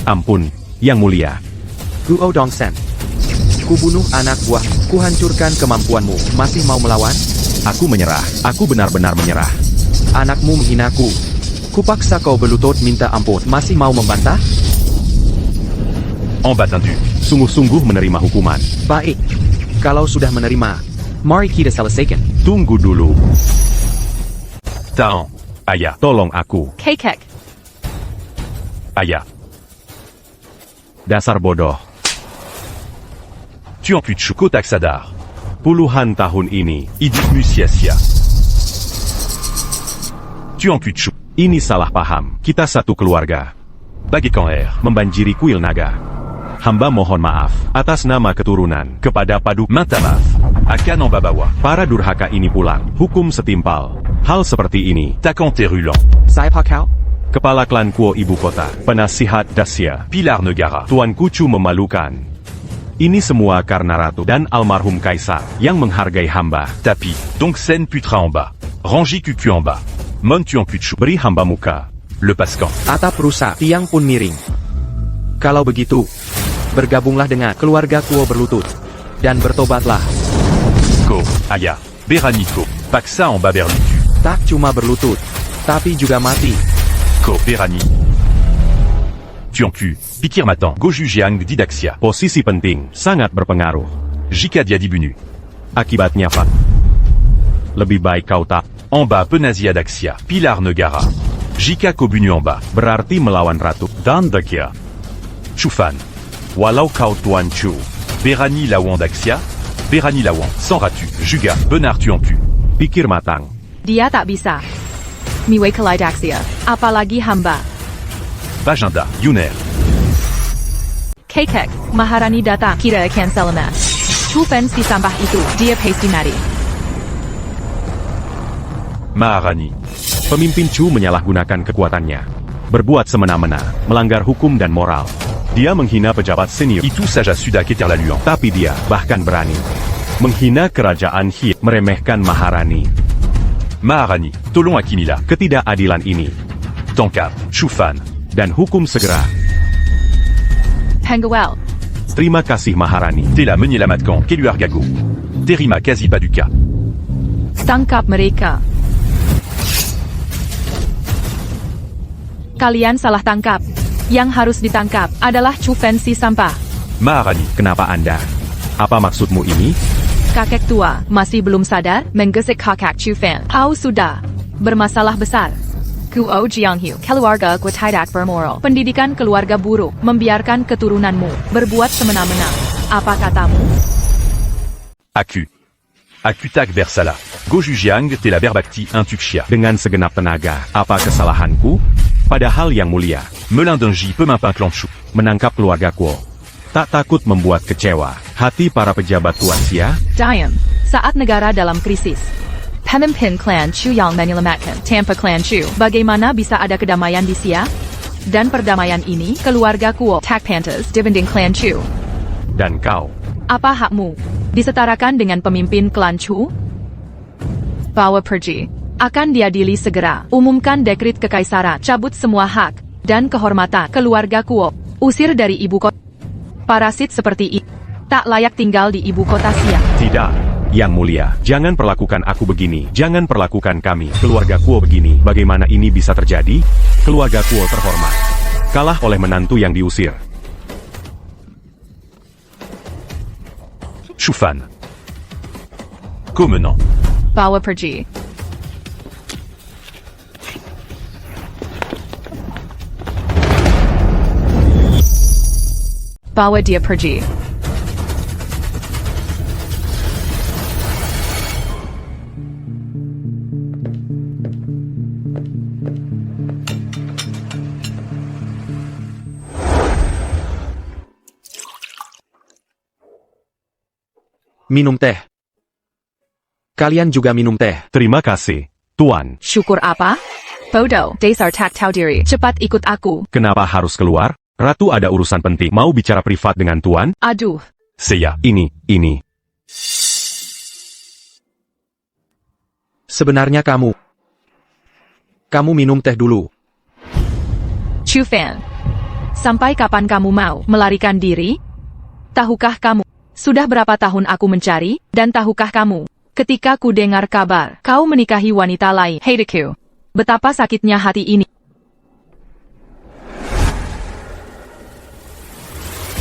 Ampun, Yang Mulia. Guo Dongsen, kubunuh anak buah, kuhancurkan kemampuanmu. Masih mau melawan? Aku menyerah. Aku benar-benar menyerah. Anakmu menghinaku. Kupaksa kau berlutut minta ampun. Masih mau membantah? En battendu. Sungguh-sungguh menerima hukuman. Baik. Kalau sudah menerima, mari kita selesaikan. Tunggu dulu. Taon. Aya. Tolong aku. Kekek. Aya. Dasar bodoh. Tu en plus de Kotak Sadar. Puluhan tahun ini. Idik Musiasia. Tu en plus de Ini salah paham. Kita satu keluarga. Bagekan Air. Membanjiri kuil naga. Hamba mohon maaf atas nama keturunan kepada Padu Minta maaf. Akan en Babawa. Para durhaka ini pulang. Hukum setimpal. Hal seperti ini, Takan Terulan, Saya Pakau? Kepala klan Kuo ibu kota, penasihat Dacia, Pilar Negara, Tuan Kucu memalukan. Ini semua karena ratu dan almarhum kaisar yang menghargai hamba. Tapi, donc Sen Putra en bas, Rangi Cucu en bas, Mon Tuan Kuchu, Beri hamba muka. le Pascan. Atap rusak, tiang pun miring. Kalau begitu, bergabunglah dengan keluarga Kuo berlutut. Dan bertobatlah. Ko, Aya, Beraniko, Paxa en bas Berlutu, Tak cuma berlutut, tapi juga mati. Ko, Berani. Tuan Ku, Pikir Matan, Goju Jiang Didaxia, Posisi penting, sangat berpengaruh. Jika dia dibunu. Akibatnya Pak. Lebih baik kau tak. En bas Penazia Daxia, Pilar Negara, Jika Kobunu en bas, Berarti melawan ratu dan Dakia. Chufan, Walau kau Tuan Chu, Berani Lawan Daxia, Berani Lawan, Sans Ratu, Juga, Benar Tuan Ku, pikir matang. Dia tak bisa. Miwe Kalidaxia, apalagi hamba. Bajinda, Yuner, Kekek, Maharani datang kira akan selamat. Chufen si sampah itu, dia pasti mati. Maharani, Pemimpin Chu menyalahgunakan kekuatannya. Berbuat semena-mena, melanggar hukum dan moral. Dia menghina pejabat senior, Itu saja sudah keterlaluan. tapi dia bahkan berani menghina kerajaan Hi, meremehkan Maharani. Maharani, Tolong Akimila, Ketidakadilan ini Tankap, Chufan, dan hukum segera. Hengawel, Terima kasih Maharani. Tela Menyela Matkan, Keluar Gago, Terima Kazi Paduka, tangkap mereka. Kalian salah tangkap. Yang harus ditangkap adalah Chufen si sampah. Maharani, Kenapa Anda? Apa maksudmu ini? Kakek tua masih belum sadar menggesek kakak Chufen. Kau sudah bermasalah besar. Kuo Jianghu, keluarga Kuetaidak bermoral. Pendidikan keluarga buruk, membiarkan keturunanmu berbuat semena-mena. Apa katamu? Aku, Akutak Bersala, Goju Jiang Tela Berbakti Intukshia, Dengan segenap tenaga, apa kesalahanku? Padahal yang mulia, Melin Denji Pemimpin Clan Chu, menangkap keluarga Kuo. Tak takut membuat kecewa hati para pejabat Tuan Xia. Diam. Saat negara dalam krisis. Pemimpin klan Chu yang menyelamatkan Tampa klan Chu. Bagaimana bisa ada kedamaian di Xia? Dan perdamaian ini, keluarga Kuo tak pantas dibanding klan Chu. Dan kau, Apa hakmu? Disetarakan dengan pemimpin klan Chu? Bawa pergi. Akan diadili segera. Umumkan dekrit kekaisaran. Cabut semua hak dan kehormatan keluarga Kuo. Usir dari ibu kota. Parasit seperti ini tak layak tinggal di ibu kota Xia. tidak. Yang mulia, jangan perlakukan aku begini. Jangan perlakukan kami, keluarga Kuo begini. Bagaimana ini bisa terjadi? Keluarga Kuo terhormat kalah oleh menantu yang diusir. Chufan, Comenant, Bawa pergi. Bawa dia pergi. Minum teh. Kalian juga minum teh. Terima kasih, Tuan. Syukur apa? Bodoh, dasar tak tahu diri. Cepat ikut aku. Kenapa harus keluar? Ratu ada urusan penting. Mau bicara privat dengan Tuan? Aduh, Seiya, Ini. Sebenarnya kamu minum teh dulu. Chufan. Sampai kapan kamu mau melarikan diri? Tahukah kamu, sudah berapa tahun aku mencari, dan tahukah kamu, ketika ku dengar kabar, kau menikahi wanita lain, Heideku. Betapa sakitnya hati ini.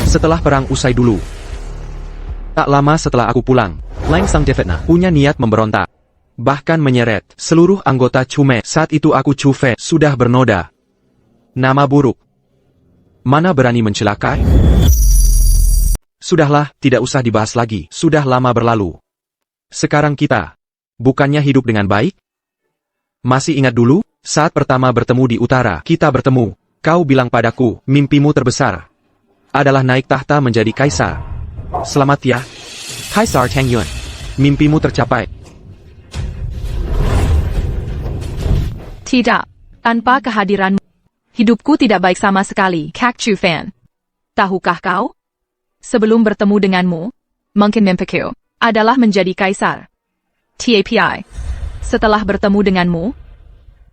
Setelah perang usai dulu. Tak lama setelah aku pulang, Lang Sang Defetna punya niat memberontak. Bahkan menyeret seluruh anggota Chume. Saat itu aku Chufe sudah bernoda. Nama buruk. Mana berani mencelakai? Sudahlah, tidak usah dibahas lagi. Sudah lama berlalu. Sekarang kita, bukannya hidup dengan baik? Masih ingat dulu, saat pertama bertemu di utara, kita bertemu. Kau bilang padaku, mimpimu terbesar adalah naik tahta menjadi kaisar. Selamat ya, Kaisar Tang Yun. Mimpimu tercapai. Tidak. Tanpa kehadiranmu, hidupku tidak baik sama sekali, Kak Chu Fan. Tahukah kau? Sebelum bertemu denganmu, mungkin mimpiku adalah menjadi kaisar. TAPI. Setelah bertemu denganmu,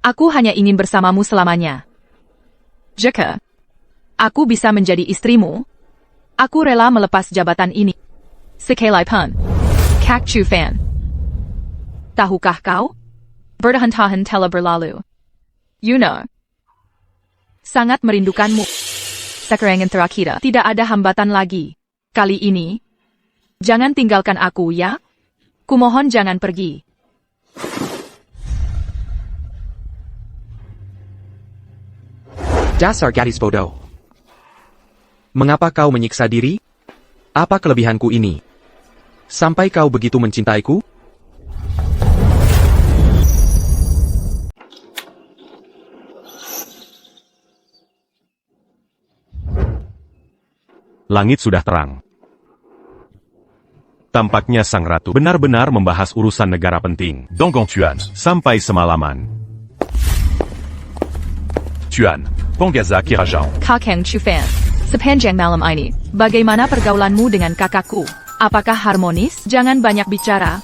aku hanya ingin bersamamu selamanya. Jika aku bisa menjadi istrimu, aku rela melepas jabatan ini. Sekalipun, Kak Chu Fan. Tahukah kau? Bertahun-tahun telah berlalu. You know. Sangat merindukanmu. Sekarang terakhir, tidak ada hambatan lagi. Kali ini, jangan tinggalkan aku ya. Kumohon jangan pergi. Dasar gadis bodoh. Mengapa kau menyiksa diri? Apa kelebihanku ini? Sampai kau begitu mencintaiku? Langit sudah terang. Tampaknya sang ratu benar-benar membahas urusan negara penting. Dangang Tuan. Sampai semalaman. Tuan. Pangaza Kirajao. Kakang Chu Fan. Sepanjang malam ini, bagaimana pergaulanmu dengan kakakku? Apakah harmonis? Jangan banyak bicara.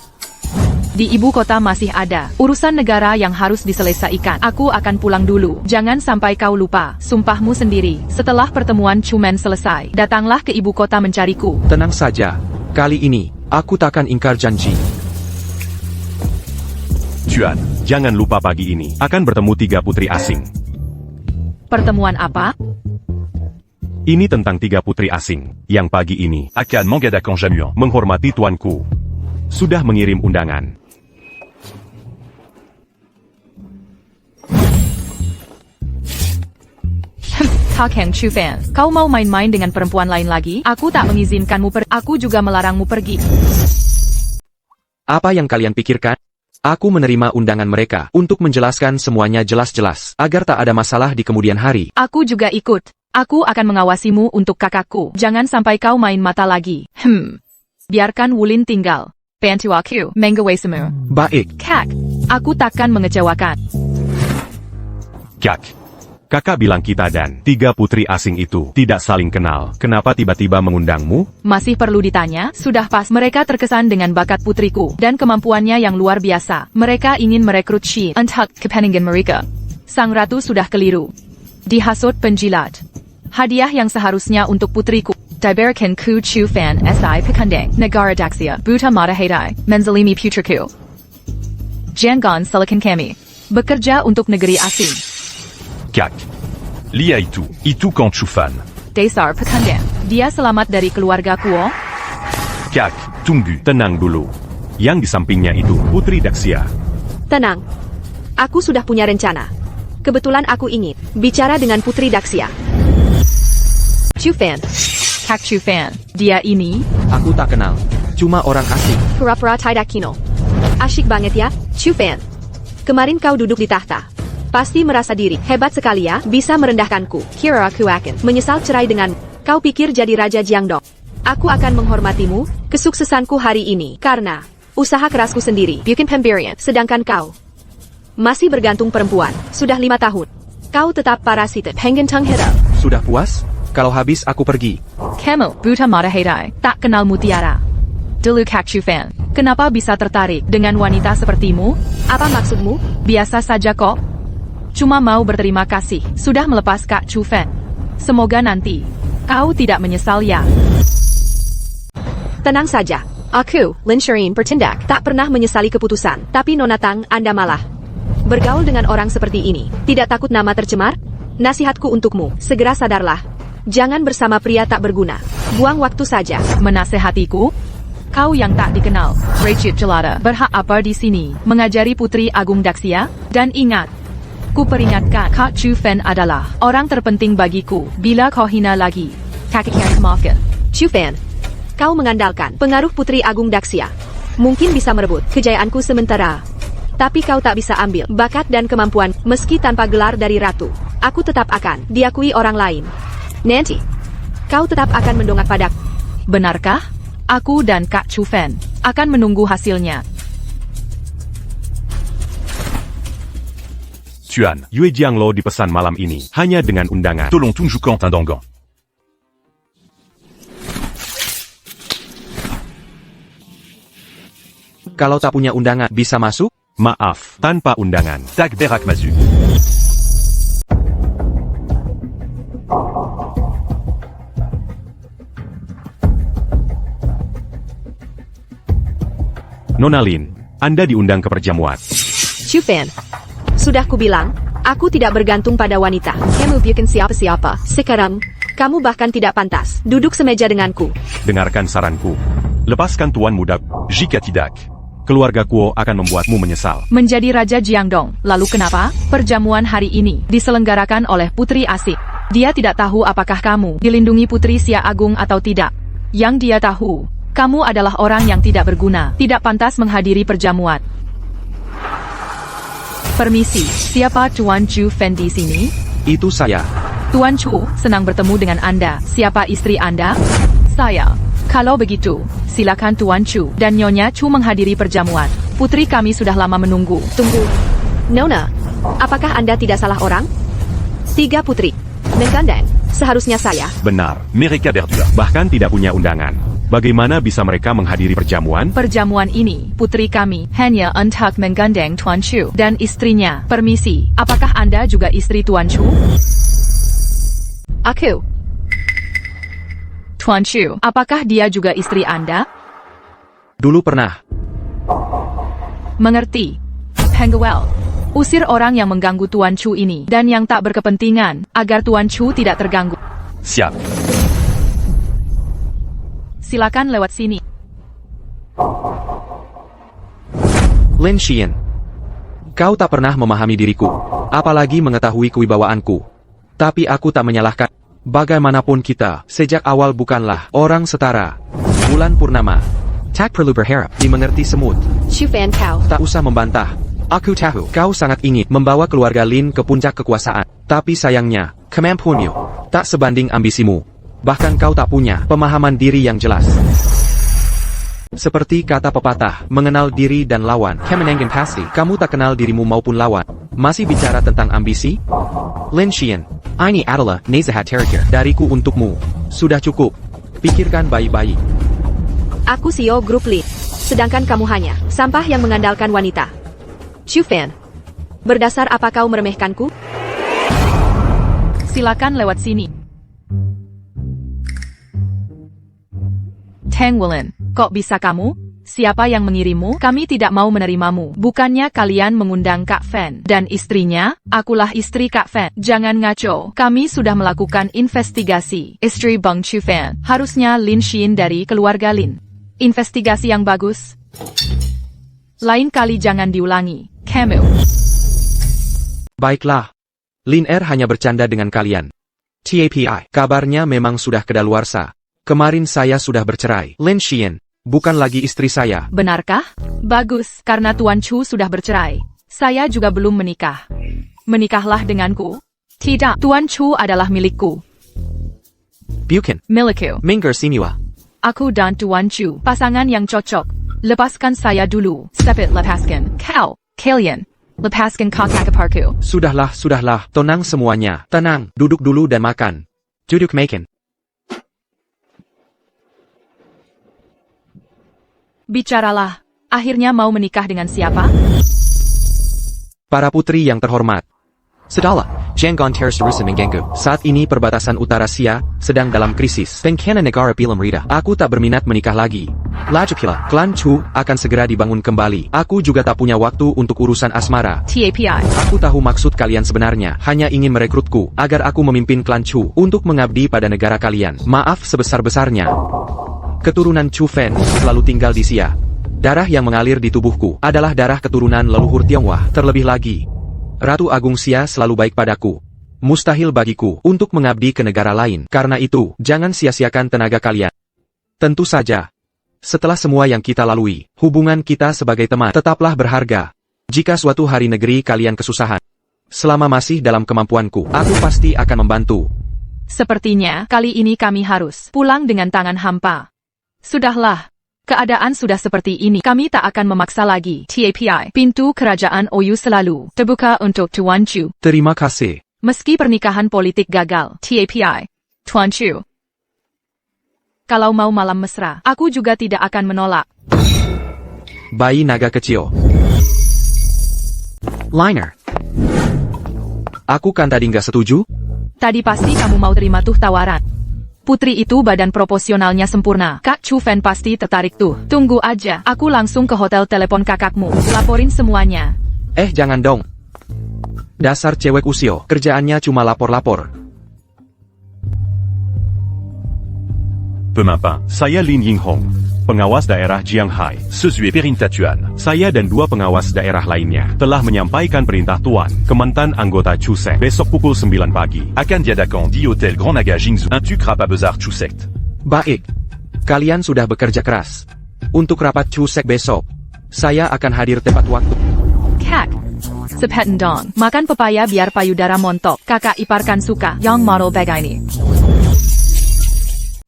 Di ibu kota masih ada urusan negara yang harus diselesaikan. Aku akan pulang dulu. Jangan sampai kau lupa sumpahmu sendiri. Setelah pertemuan Chumen selesai, datanglah ke ibu kota mencariku. Tenang saja. Kali ini, aku takkan ingkar janji. Tuan, jangan lupa pagi ini akan bertemu 3 putri asing. Pertemuan apa? Ini tentang 3 putri asing yang pagi ini Akan mengadakan jamuan. menghormati tuanku. Sudah mengirim undangan. Kakang Chu Fan, kau mau main-main dengan perempuan lain lagi? Aku tak mengizinkanmu aku juga melarangmu pergi. Apa yang kalian pikirkan? Aku menerima undangan mereka untuk menjelaskan semuanya jelas-jelas, agar tak ada masalah di kemudian hari. Aku juga ikut. Aku akan mengawasimu untuk kakakku. Jangan sampai kau main mata lagi. Biarkan Wulin tinggal. Bantu aku menggawe semua. Baik. Kak, aku takkan mengecewakan. Kak. Kakak bilang kita dan 3 putri asing itu tidak saling kenal. Kenapa tiba-tiba mengundangmu? Masih perlu ditanya? Sudah pas. Mereka terkesan dengan bakat putriku dan kemampuannya yang luar biasa. Mereka ingin merekrut Shi untuk kepentingan mereka. Sang ratu sudah keliru. Dihasut penjilat. Hadiah yang seharusnya untuk putriku diberikan ku Chu Fan SI Pekandang Negara Daxia Buta Matahidai Menzalimi putriku. Jangan salahkan kami. Bekerja untuk negeri asing. Kak. Lia itu Kang Chu Fan. Dasar Pekandang. Dia selamat dari keluarga kuo. Kak, tunggu. Tenang dulu. Yang di sampingnya itu Putri Daxia. Tenang. Aku sudah punya rencana. Kebetulan aku ingin bicara dengan Putri Daxia. Chu Fan. Kak Chu Fan. Dia ini. Aku tak kenal. Cuma orang asing. Pura-pura tidak kino. Asyik banget ya, Chu Fan. Kemarin kau duduk di tahta. Pasti merasa diri hebat sekali ya, bisa merendahkanku. Kira aku akan menyesal cerai dengan kau pikir jadi Raja Jiangdong. Aku akan menghormatimu, kesuksesanku hari ini, karena usaha kerasku sendiri, bikin pemberian. Sedangkan kau masih bergantung perempuan, sudah 5 tahun. Kau tetap parasit, pengen tang hidap. Sudah puas? Kalau habis aku pergi. Kamu, buta matahidai, tak kenal mutiara. Dulu Kak Chu Fan, kenapa bisa tertarik dengan wanita sepertimu? Apa maksudmu? Biasa saja kok. Cuma mau berterima kasih, sudah melepas Kak Chu Fan. Semoga nanti, kau tidak menyesal ya. Tenang saja. Aku, Lin Sherin bertindak, tak pernah menyesali keputusan. Tapi Nona Tang, Anda malah bergaul dengan orang seperti ini. Tidak takut nama tercemar? Nasihatku untukmu, segera sadarlah. Jangan bersama pria tak berguna. Buang waktu saja. Menasehatiku? Kau yang tak dikenal, Rachit Jelada, berhak apa di sini? Mengajari Putri Agung Daxia? Dan ingat, ku peringatkan, Kak Chu Fan adalah orang terpenting bagiku. Bila kau hina lagi, kakak maafkan. Chu Fan, kau mengandalkan pengaruh Putri Agung Daxia. Mungkin bisa merebut kejayaanku sementara. Tapi kau tak bisa ambil bakat dan kemampuan meski tanpa gelar dari ratu. Aku tetap akan diakui orang lain. Nanti, kau tetap akan mendongak padaku. Benarkah? Aku dan Kak Chu Fan akan menunggu hasilnya. Tuan, Yue Jianglo dipesan malam ini, hanya dengan undangan. Tolong tunjukkan tandangan. Kalau tak punya undangan, bisa masuk? Maaf, tanpa undangan. Tak berak maju. Nona Lin, Anda diundang ke perjamuan. Chu Fan. Sudah kubilang, aku tidak bergantung pada wanita. Kamu bukan siapa-siapa. Sekarang, kamu bahkan tidak pantas duduk semeja denganku. Dengarkan saranku. Lepaskan tuan muda. Jika tidak, Keluarga Kuo akan membuatmu menyesal. Menjadi Raja Jiangdong. Lalu kenapa? Perjamuan hari ini diselenggarakan oleh Putri Asik. Dia tidak tahu apakah kamu dilindungi Putri Xia Agung atau tidak. Yang dia tahu, kamu adalah orang yang tidak berguna, tidak pantas menghadiri perjamuan. Permisi, siapa Tuan Chu Fan di sini? Itu saya. Tuan Chu, senang bertemu dengan Anda. Siapa istri Anda? Saya. Kalau begitu, silakan Tuan Chu dan Nyonya Chu menghadiri perjamuan. Putri kami sudah lama menunggu. Tunggu. Nona, apakah Anda tidak salah orang? 3 putri. Menggandeng, seharusnya saya. Benar. mereka berdua. Bahkan tidak punya undangan. Bagaimana bisa mereka menghadiri perjamuan? Perjamuan ini, putri kami hanya untuk menggandeng Tuan Chu dan istrinya. Permisi, apakah Anda juga istri Tuan Chu? Aku. Tuan Chu, apakah dia juga istri Anda? Dulu pernah. Mengerti. Penguel, usir orang yang mengganggu Tuan Chu ini dan yang tak berkepentingan, agar Tuan Chu tidak terganggu. Siap. Silakan lewat sini. Lin Xian. Kau tak pernah memahami diriku, apalagi mengetahui kewibawaanku. Tapi aku tak menyalahkan. Bagaimanapun kita, sejak awal bukanlah orang setara. Bulan purnama. Tak perlu berharap, dimengerti semut. Chu Fan kau. Tak usah membantah. Aku tahu, kau sangat ingin membawa keluarga Lin ke puncak kekuasaan. Tapi sayangnya, kemampuanmu tak sebanding ambisimu. Bahkan kau tak punya pemahaman diri yang jelas. Seperti kata pepatah, mengenal diri dan lawan. Kemenangan pasti, kamu tak kenal dirimu maupun lawan. Masih bicara tentang ambisi? Lin Xian, ini adalah nasihat terakhir dariku untukmu. Sudah cukup. Pikirkan baik-baik. Aku CEO Grup Lin. Sedangkan kamu hanya sampah yang mengandalkan wanita. Chu Fan. Berdasar apa kau meremehkanku? Silakan lewat sini. Tang Wulan, kok bisa kamu? Siapa yang mengirimmu? Kami tidak mau menerimamu. Bukannya kalian mengundang Kak Fan dan istrinya? Akulah istri Kak Fan. Jangan ngaco. Kami sudah melakukan investigasi. Istri Bang Chu Fan. Harusnya Lin Xian dari keluarga Lin. Investigasi yang bagus. Lain kali jangan diulangi. Kamu. Baiklah. Lin Er hanya bercanda dengan kalian. TAPI, kabarnya memang sudah kedaluarsa. Kemarin saya sudah bercerai. Lin Xian, bukan lagi istri saya. Benarkah? Bagus, karena Tuan Chu sudah bercerai. Saya juga belum menikah. Menikahlah denganku. Tidak, Tuan Chu adalah milikku. Bukan. Milikku. Minggir siniwa. Aku dan Tuan Chu, pasangan yang cocok. Lepaskan saya dulu. Sepit lepaskan. Kau, kalian. Lepaskan kakak-kaparku. Sudahlah. Tenang semuanya. Tenang. Duduk dulu dan makan. Duduk makan. Bicaralah. Akhirnya mau menikah dengan siapa? Para putri yang terhormat. Sedala, Jangan terus mengganggu. Saat ini perbatasan utara Asia sedang dalam krisis. Bengkana negara Bilam Rida. Aku tak berminat menikah lagi. Laju pula, klan Chu akan segera dibangun kembali. Aku juga tak punya waktu untuk urusan asmara. TAPI. Aku tahu maksud kalian sebenarnya. Hanya ingin merekrutku agar aku memimpin klan Chu untuk mengabdi pada negara kalian. Maaf sebesar-besarnya. Keturunan Chu Fan selalu tinggal di Xia. Darah yang mengalir di tubuhku adalah darah keturunan leluhur Tionghoa. Terlebih lagi, Ratu Agung Xia selalu baik padaku. Mustahil bagiku untuk mengabdi ke negara lain. Karena itu, jangan sia-siakan tenaga kalian. Tentu saja, setelah semua yang kita lalui, hubungan kita sebagai teman tetaplah berharga. Jika suatu hari negeri kalian kesusahan, selama masih dalam kemampuanku, aku pasti akan membantu. Sepertinya, kali ini kami harus pulang dengan tangan hampa. Sudahlah. Keadaan sudah seperti ini. Kami tak akan memaksa lagi. TAPI. Pintu kerajaan Oyu selalu terbuka untuk Tuan Chu. Terima kasih. Meski pernikahan politik gagal. TAPI. Tuan Chu. Kalau mau malam mesra, aku juga tidak akan menolak. Bayi naga kecil. Liner. Aku kan tadi nggak setuju? Tadi pasti kamu mau terima tuh tawaran. Putri itu badan proporsionalnya sempurna. Kak Chu Fan pasti tertarik tuh. Tunggu aja, aku langsung ke hotel telepon kakakmu. Laporin semuanya. Jangan dong. Dasar cewek usil, kerjaannya cuma lapor-lapor. Pemapa, saya Lin Yinghong, pengawas daerah Jianghai. Sezue Perintah Tuan. Saya dan 2 pengawas daerah lainnya telah menyampaikan perintah Tuan ke mantan anggota Chusek besok pukul 9 pagi. Akan diadakan di Hotel Grand Naga Jingzhou. Un tu krapa besar Chusekt. Baik. Kalian sudah bekerja keras. Untuk rapat Chusek besok, saya akan hadir tepat waktu. Kak. Sepetan dong. Makan pepaya biar payudara montok. Kakak ipar kan suka yang model begini.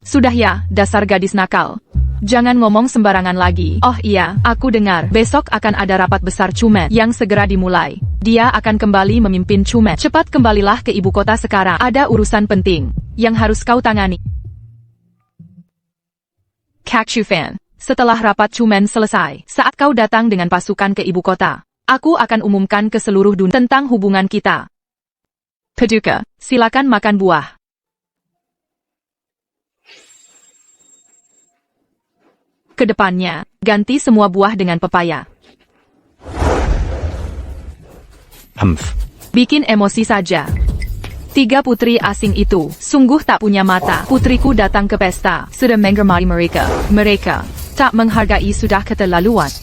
Sudah ya, dasar gadis nakal. Jangan ngomong sembarangan lagi. Oh iya, aku dengar besok akan ada rapat besar Cumet yang segera dimulai. Dia akan kembali memimpin Cumet. Cepat kembalilah ke ibu kota sekarang. Ada urusan penting yang harus kau tangani. Kak Chu Fan, setelah rapat Cumet selesai, saat kau datang dengan pasukan ke ibu kota, aku akan umumkan ke seluruh dunia tentang hubungan kita. Paduka, silakan makan buah. Kedepannya, ganti semua buah dengan pepaya. Bikin emosi saja. 3 putri asing itu, sungguh tak punya mata. Putriku datang ke pesta, sudah menghormati mereka. Mereka tak menghargai, sudah keterlaluan.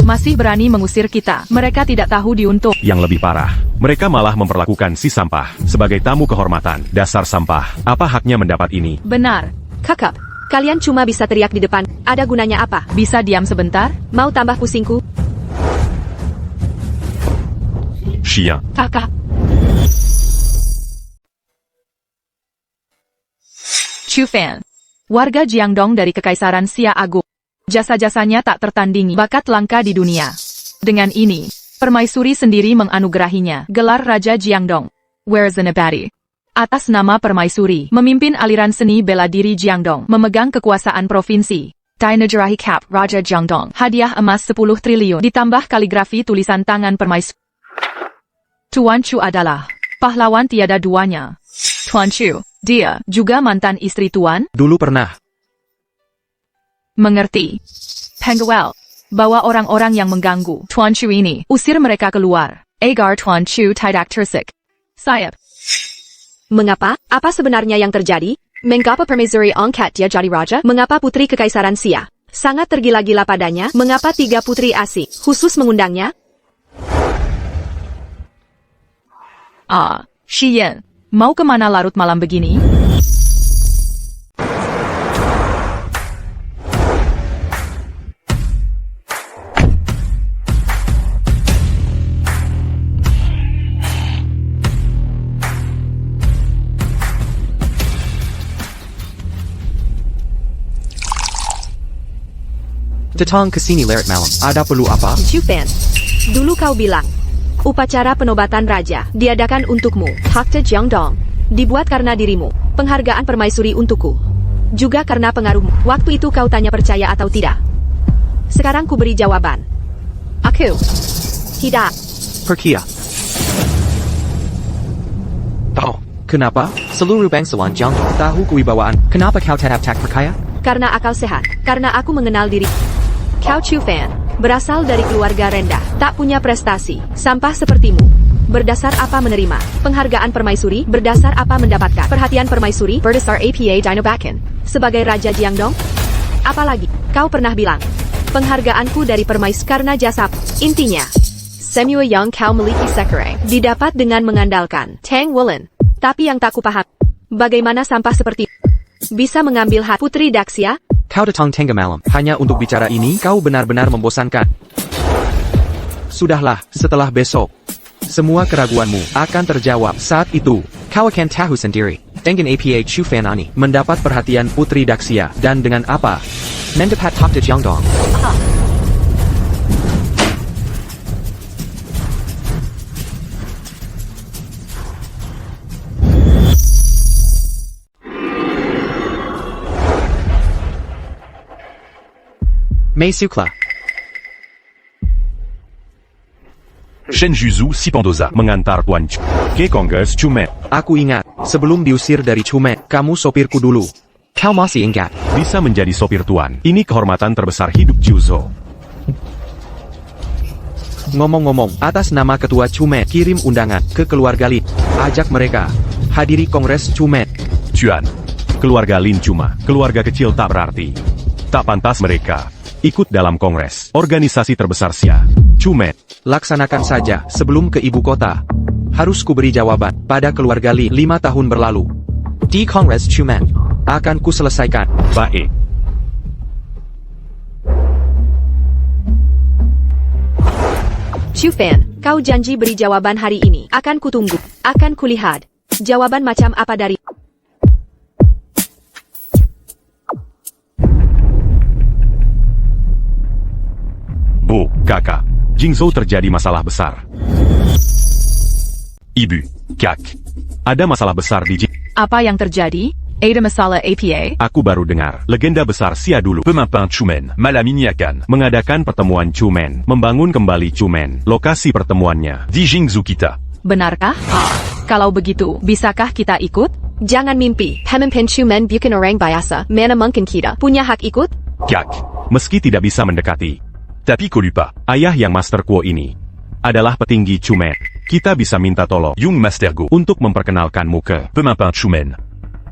Masih berani mengusir kita. Mereka tidak tahu diuntung. Yang lebih parah, mereka malah memperlakukan si sampah sebagai tamu kehormatan. Dasar sampah, apa haknya mendapat ini? Benar. Kakak, kalian cuma bisa teriak di depan. Ada gunanya apa? Bisa diam sebentar? Mau tambah pusingku? Chien. Kakak. Chu Fan, warga Jiangdong dari Kekaisaran Xia Agung. Jasa-jasanya tak tertandingi, bakat langka di dunia. Dengan ini, permaisuri sendiri menganugerahinya gelar Raja Jiangdong. Where's the Nabati? Atas nama permaisuri, memimpin aliran seni bela diri Jiangdong, memegang kekuasaan provinsi. Dinajarahi Cap, Raja Jiangdong, hadiah emas 10 triliun, ditambah kaligrafi tulisan tangan permaisuri. Tuan Chu adalah pahlawan tiada duanya. Tuan Chu, dia juga mantan istri Tuan? Dulu pernah. Mengerti. Pengawal, bawa orang-orang yang mengganggu Tuan Chu ini, usir mereka keluar. Agar Tuan Chu tidak tersik. Sayap. Mengapa? Apa sebenarnya yang terjadi? Mengapa permaisuri angkat dia jadi raja? Mengapa putri kekaisaran Xia sangat tergila-gila padanya? Mengapa 3 putri asing khusus mengundangnya? Xian, mau kemana larut malam begini? Datang ke sini leret malam. Ada perlu apa? Chu Fan, dulu kau bilang upacara penobatan raja diadakan untukmu. Takhta Jiangdong dibuat karena dirimu. Penghargaan permaisuri untukku juga karena pengaruhmu. Waktu itu kau tanya percaya atau tidak. Sekarang ku beri jawaban. Aku tidak. Perkia. Tahu kenapa? Seluruh bangsawan Jiangdong tahu kewibawaan. Kenapa kau tetap tak percaya? Karena akal sehat. Karena aku mengenal diri. Kau Chu Fan, berasal dari keluarga rendah, tak punya prestasi, sampah sepertimu. Berdasar apa menerima penghargaan permaisuri? Berdasar apa mendapatkan perhatian permaisuri? Berdasar APA Dinobakan sebagai Raja Jiangdong? Apalagi, kau pernah bilang penghargaanku dari permaisuri karena jasa. Intinya, semua yang kau miliki sekarang didapat dengan mengandalkan Tang Wulan. Tapi yang tak kupaham, bagaimana sampah seperti bisa mengambil hati Putri Daxia? Kau datang tengah malam hanya untuk bicara ini. Kau benar-benar membosankan. Sudahlah, setelah besok semua keraguanmu akan terjawab. Saat itu, kau akan tahu sendiri. Engin APA Chu Fan Ani mendapat perhatian Putri Daxia dan dengan apa? Mendapat hak de Jiangdong. Mei Sukla. Shen Juzu si Pandoza. Mengantar Tuan Chu ke Kongres Chumet. Aku ingat, sebelum diusir dari Chumet, kamu sopirku dulu. Kau masih ingat? Bisa menjadi sopir Tuan. Ini kehormatan terbesar hidup Juzo. Ngomong-ngomong, atas nama Ketua Chumet, kirim undangan ke keluarga Lin. Ajak mereka hadiri Kongres Chumet. Tuan. Keluarga Lin cuma keluarga kecil tak berarti. Tak pantas mereka ikut dalam kongres organisasi terbesar Sia Chumet. Laksanakan saja sebelum ke ibu kota. Harus kuberi jawaban pada keluarga Li 5 tahun berlalu. Di Kongres Chumet. Akan ku selesaikan. Baik. Chu Fan, kau janji beri jawaban hari ini. Akan kutunggu. Akan kulihat. Jawaban macam apa dari... Bu, kakak. Jingzhou terjadi masalah besar. Ibu. Kak. Ada masalah besar di Apa yang terjadi? Ada masalah APA? Aku baru dengar. Legenda besar Sia dulu Pemimpin Chumen. Malam ini akan mengadakan pertemuan Chumen. Membangun kembali Chumen. Lokasi pertemuannya di Jingzhou kita. Benarkah? Kalau begitu, bisakah kita ikut? Jangan mimpi. Pemimpin Chumen bukan orang biasa. Mana mungkin kita punya hak ikut? Kak. meski tidak bisa mendekati. Tapi kau lupa. Ayah yang Master Kuo ini adalah petinggi Chumen. Kita bisa minta tolong Young Master Go untuk memperkenalkanmu ke Pemimpin Chumen.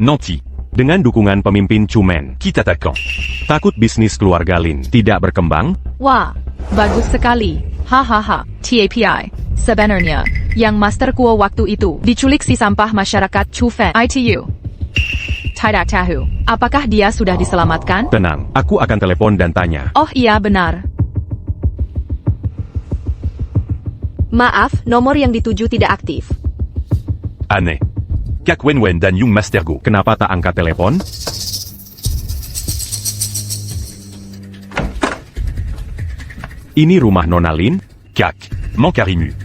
Nanti. Dengan dukungan pemimpin Chumen. Kita takkan. Takut bisnis keluarga Lin tidak berkembang? Wah, bagus sekali. Hahaha. TAPI. Sebenarnya, yang Master Kuo waktu itu diculik si sampah masyarakat Chu Fan. ITU. Tidak tahu. Apakah dia sudah diselamatkan? Tenang, aku akan telepon dan tanya. Oh iya benar. Maaf, nomor yang dituju tidak aktif. Aneh. Kak Wenwen dan Young Master Go. Kenapa tak angkat telepon? Ini rumah Nona Lin? Kak. Mankarimu.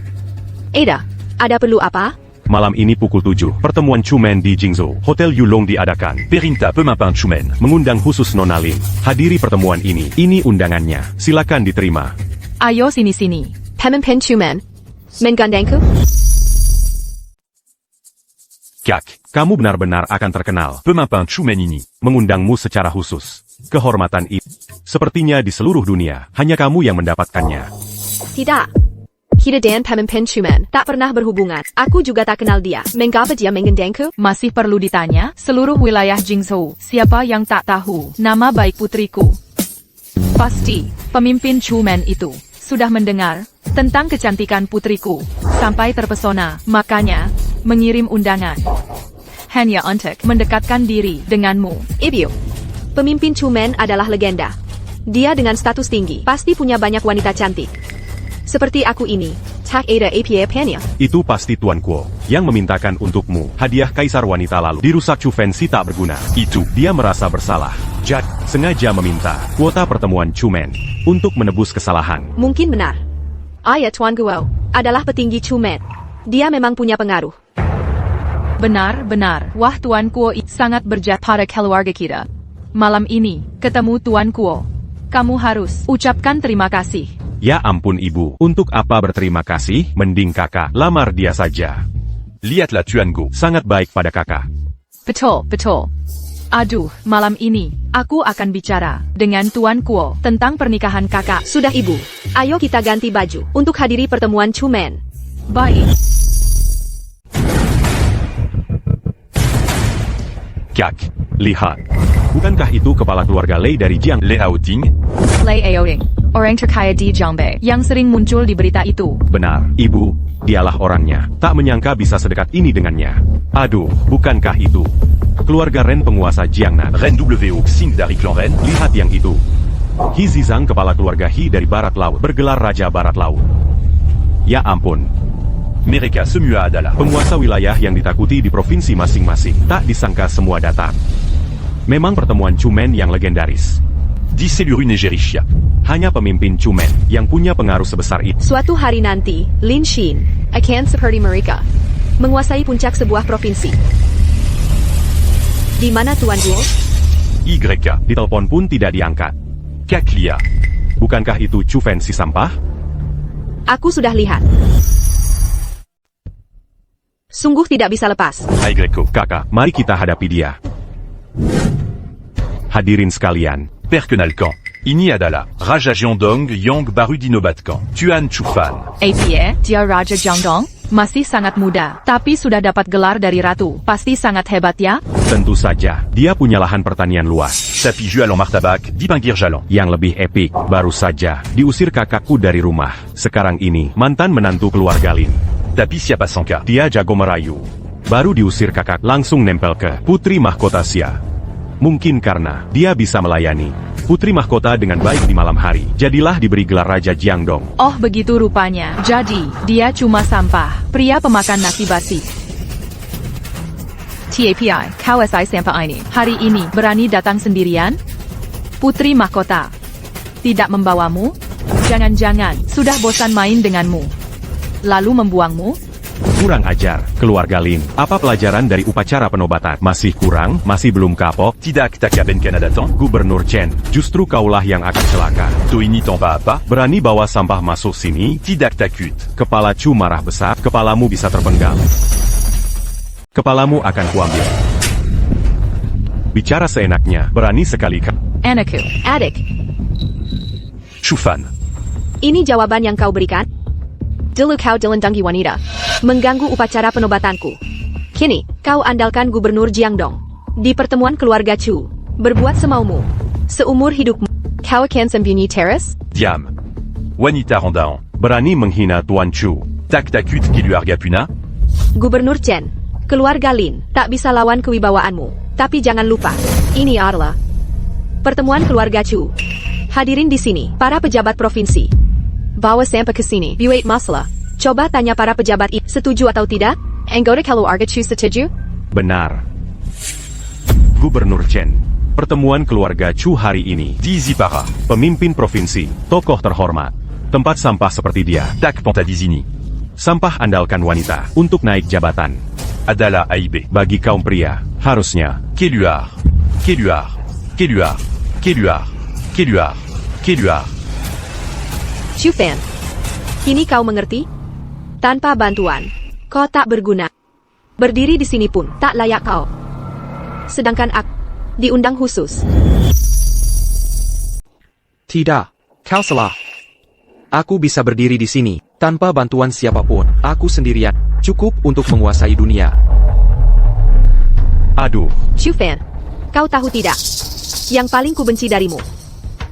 Ada perlu apa? Malam ini pukul 7, pertemuan Chumen di Jingzhou. Hotel Yulong diadakan. Perinta Pemimpin Chumen. Mengundang khusus Nona Lin. Hadiri pertemuan ini. Ini undangannya. Silakan diterima. Ayo sini-sini. Pemimpin Chumen. Menggandengku? Kak. Kamu benar-benar akan terkenal. Pemimpin Chumen ini mengundangmu secara khusus. Kehormatan itu sepertinya di seluruh dunia, hanya kamu yang mendapatkannya. Tidak. Kita dan Pemimpin Chumen tak pernah berhubungan. Aku juga tak kenal dia. Mengapa dia menggandengku? Masih perlu ditanya? Seluruh wilayah Jingzhou, siapa yang tak tahu nama baik putriku? Pasti, pemimpin Chumen itu sudah mendengar tentang kecantikan putriku, sampai terpesona, makanya mengirim undangan. Hanya untuk mendekatkan diri denganmu. Ibu. Pemimpin Chumen adalah legenda. Dia dengan status tinggi, pasti punya banyak wanita cantik. Seperti aku ini, tak ada APA pennya. Itu pasti Tuan Kuo yang memintakan untukmu hadiah kaisar wanita lalu dirusak Chu Fancy tak berguna. Itu dia merasa bersalah. Jack sengaja meminta kuota pertemuan Chumen untuk menebus kesalahan. Mungkin benar. Ayah Tuan Guo adalah petinggi Chumen. Dia memang punya pengaruh. Benar-benar, wah Tuan Kuo sangat berjat pada keluarga kita. Malam ini, ketemu Tuan Kuo. Kamu harus ucapkan terima kasih. Ya ampun ibu, untuk apa berterima kasih? Mending kakak lamar dia saja. Lihatlah Tuan Go. Sangat baik pada kakak. Betul, betul. Aduh, malam ini, aku akan bicara dengan Tuan Kuo tentang pernikahan kakak. Sudah ibu, ayo kita ganti baju untuk hadiri pertemuan Chumen. Baik. Kak, lihat. Bukankah itu kepala keluarga Lei dari Jiang? Le Haoting. Lei Aoying, orang terkaya di Jiangbai yang sering muncul di berita itu. Benar, ibu. Dialah orangnya. Tak menyangka bisa sedekat ini dengannya. Aduh, bukankah itu keluarga Ren penguasa Jiangnan? Ren WO Xing dari klan Ren. Lihat yang itu. He Zizang kepala keluarga He dari Barat Laut bergelar Raja Barat Laut. Ya ampun. Mereka semua adalah Penguasa wilayah yang ditakuti di provinsi masing-masing. Tak disangka semua datang. Memang pertemuan Chumen yang legendaris. di Selurun et Jerichia. Hanya pemimpin Chumen yang punya pengaruh sebesar itu. Suatu hari nanti, Lin Xin akan seperti mereka, menguasai puncak sebuah provinsi. Di mana Tuan Guo? YK. Ditelepon pun tidak diangkat. Kaklia. Bukankah itu Chu Fen si sampah? Aku sudah lihat. Sungguh tidak bisa lepas. AYO. Kakak, mari kita hadapi dia. Hadirin sekalian, Perkenalkan. Ini adalah Raja Jiangdong Yang Baru Dinobatkan. Tuan Chufan. APA, dia Raja Jiangdong, masih sangat muda, tapi sudah dapat gelar dari ratu. Pasti sangat hebat ya? tentu saja, dia punya lahan pertanian luas. Tapi Jualan Martabak di Pinggir Jalan. Yang lebih epik, baru saja diusir kakakku dari rumah. Sekarang ini, mantan menantu keluarga Lin. Tapi siapa sangka? Dia jago merayu. Baru diusir kakak, langsung nempel ke putri mahkota Xia. Mungkin karena dia bisa melayani putri mahkota dengan baik di malam hari. Jadilah diberi gelar Raja Jiangdong. Oh begitu rupanya. Jadi, dia cuma sampah, pria pemakan nasi basi. TAPI, KSI sampah ini. Hari ini, berani datang sendirian? Putri mahkota. Tidak membawamu? Jangan-jangan, sudah bosan main denganmu. Lalu membuangmu? Kurang ajar, keluarga Lin. Apa pelajaran dari upacara penobatan? Masih kurang? Masih belum kapok? Tidak taka ben Canada tan. Gubernur Chen, justru kaulah yang akan celaka. To ini tanpa apa? Berani bawa sampah masuk sini? Tidak takut. Kepala Chu marah besar, kepalamu bisa terpenggal. Kepalamu akan kuambil. Bicara seenaknya, berani sekali Anakku. Adik, Chufan. ini jawaban yang kau berikan? Dulu kau dilindungi wanita, mengganggu upacara penobatanku. Kini, kau andalkan Gubernur Jiangdong. Di pertemuan keluarga Chu, berbuat semaumu. Seumur hidupmu, kau akan sembunyi teres? Diam. Wanita Rondaan. berani menghina Tuan Chu. Tak takut qui lui arga puna? Gubernur Chen, keluarga Lin, tak bisa lawan kewibawaanmu. Tapi jangan lupa, ini adalah pertemuan keluarga Chu. Hadirin di sini, para pejabat provinsi. Bawa sampah ke sini, buat masalah. Coba tanya para pejabat itu, setuju atau tidak? Anggota keluarga Chu setuju? Benar. Gubernur Chen, pertemuan keluarga Chu hari ini. Di Zipara. Pemimpin provinsi, tokoh terhormat. Tempat sampah seperti dia. Tak Panta di Zini. Sampah andalkan wanita untuk naik jabatan. Adala AIB. Bagi kaum pria, harusnya Keluar. Keluar. Keluar. Keluar. Keluar. Keluar. Chu Fan, kini kau mengerti? Tanpa bantuan, kau tak berguna. Berdiri di sini pun tak layak kau. Sedangkan aku diundang khusus. Tidak, kau salah. Aku bisa berdiri di sini, tanpa bantuan siapapun. Aku sendirian, cukup untuk menguasai dunia. aduh. Chu Fan, kau tahu tidak? Yang paling kubenci darimu.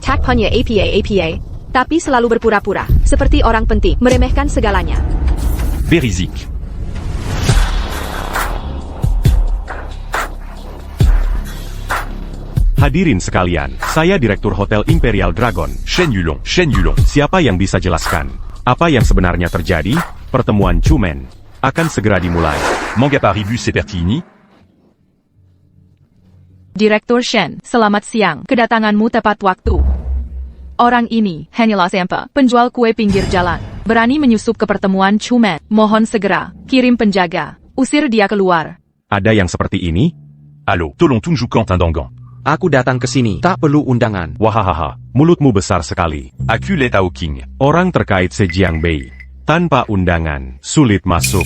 Tak hanya APA, tapi selalu berpura-pura, seperti orang penting, meremehkan segalanya. Berizik. Hadirin sekalian, saya Direktur Hotel Imperial Dragon. Shen Yulong. Shen Yulong. Siapa yang bisa jelaskan apa yang sebenarnya terjadi? Pertemuan Chumen akan segera dimulai. Manga paribus seperti ini? Direktur Shen, selamat siang. Kedatanganmu tepat waktu. Orang ini hanyalah sampah, penjual kue pinggir jalan. Berani menyusup ke pertemuan Chumen. Mohon segera, kirim penjaga. Usir dia keluar. Ada yang seperti ini? Allô, Tolong Tunju Quentin Dangan. Aku datang ke sini, tak perlu undangan. Wahahaha, mulutmu besar sekali. Aku Tao King. Orang terkait Sejiang Bei. Tanpa undangan, sulit masuk.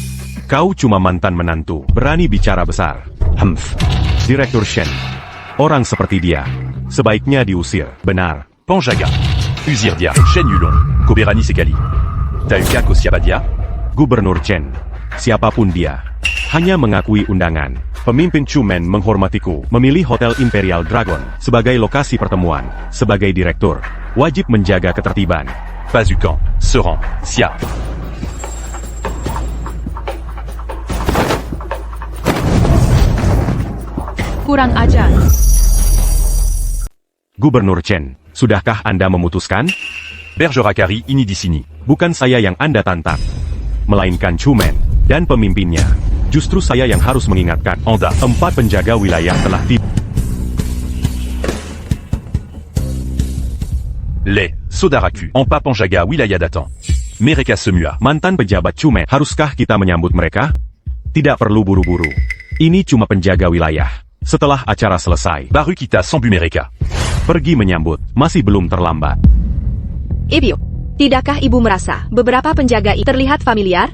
Kau cuma mantan menantu, berani bicara besar. Direktur Shen. Orang seperti dia, sebaiknya diusir. Benar. Panjaga. Usirdia. Shen Yulong. Koberani Sekali. Tauka Kosiabadia. Gubernur Chen. Siapapun dia. Hanya mengakui undangan. Pemimpin Chumen menghormatiku, memilih Hotel Imperial Dragon sebagai lokasi pertemuan. Sebagai direktur, wajib menjaga ketertiban. Pazukan. Seran. Xia. Kurang ajar. Gubernur Chen, sudahkah Anda memutuskan? Bergerakari ini di sini. Bukan saya yang Anda tantang. melainkan Chumen dan pemimpinnya. Justru saya yang harus mengingatkan. Anda, 4 penjaga wilayah telah tiba. les Sodaraku, en Papanjaga Wilaya datang. Mereka semua. Mantan pejabat Chumen, haruskah kita menyambut mereka? Tidak perlu buru-buru. Ini cuma penjaga wilayah. Setelah acara selesai, Baru kita sambu mereka. pergi menyambut, masih belum terlambat. Ibu, tidakkah ibu merasa beberapa penjaga terlihat familiar?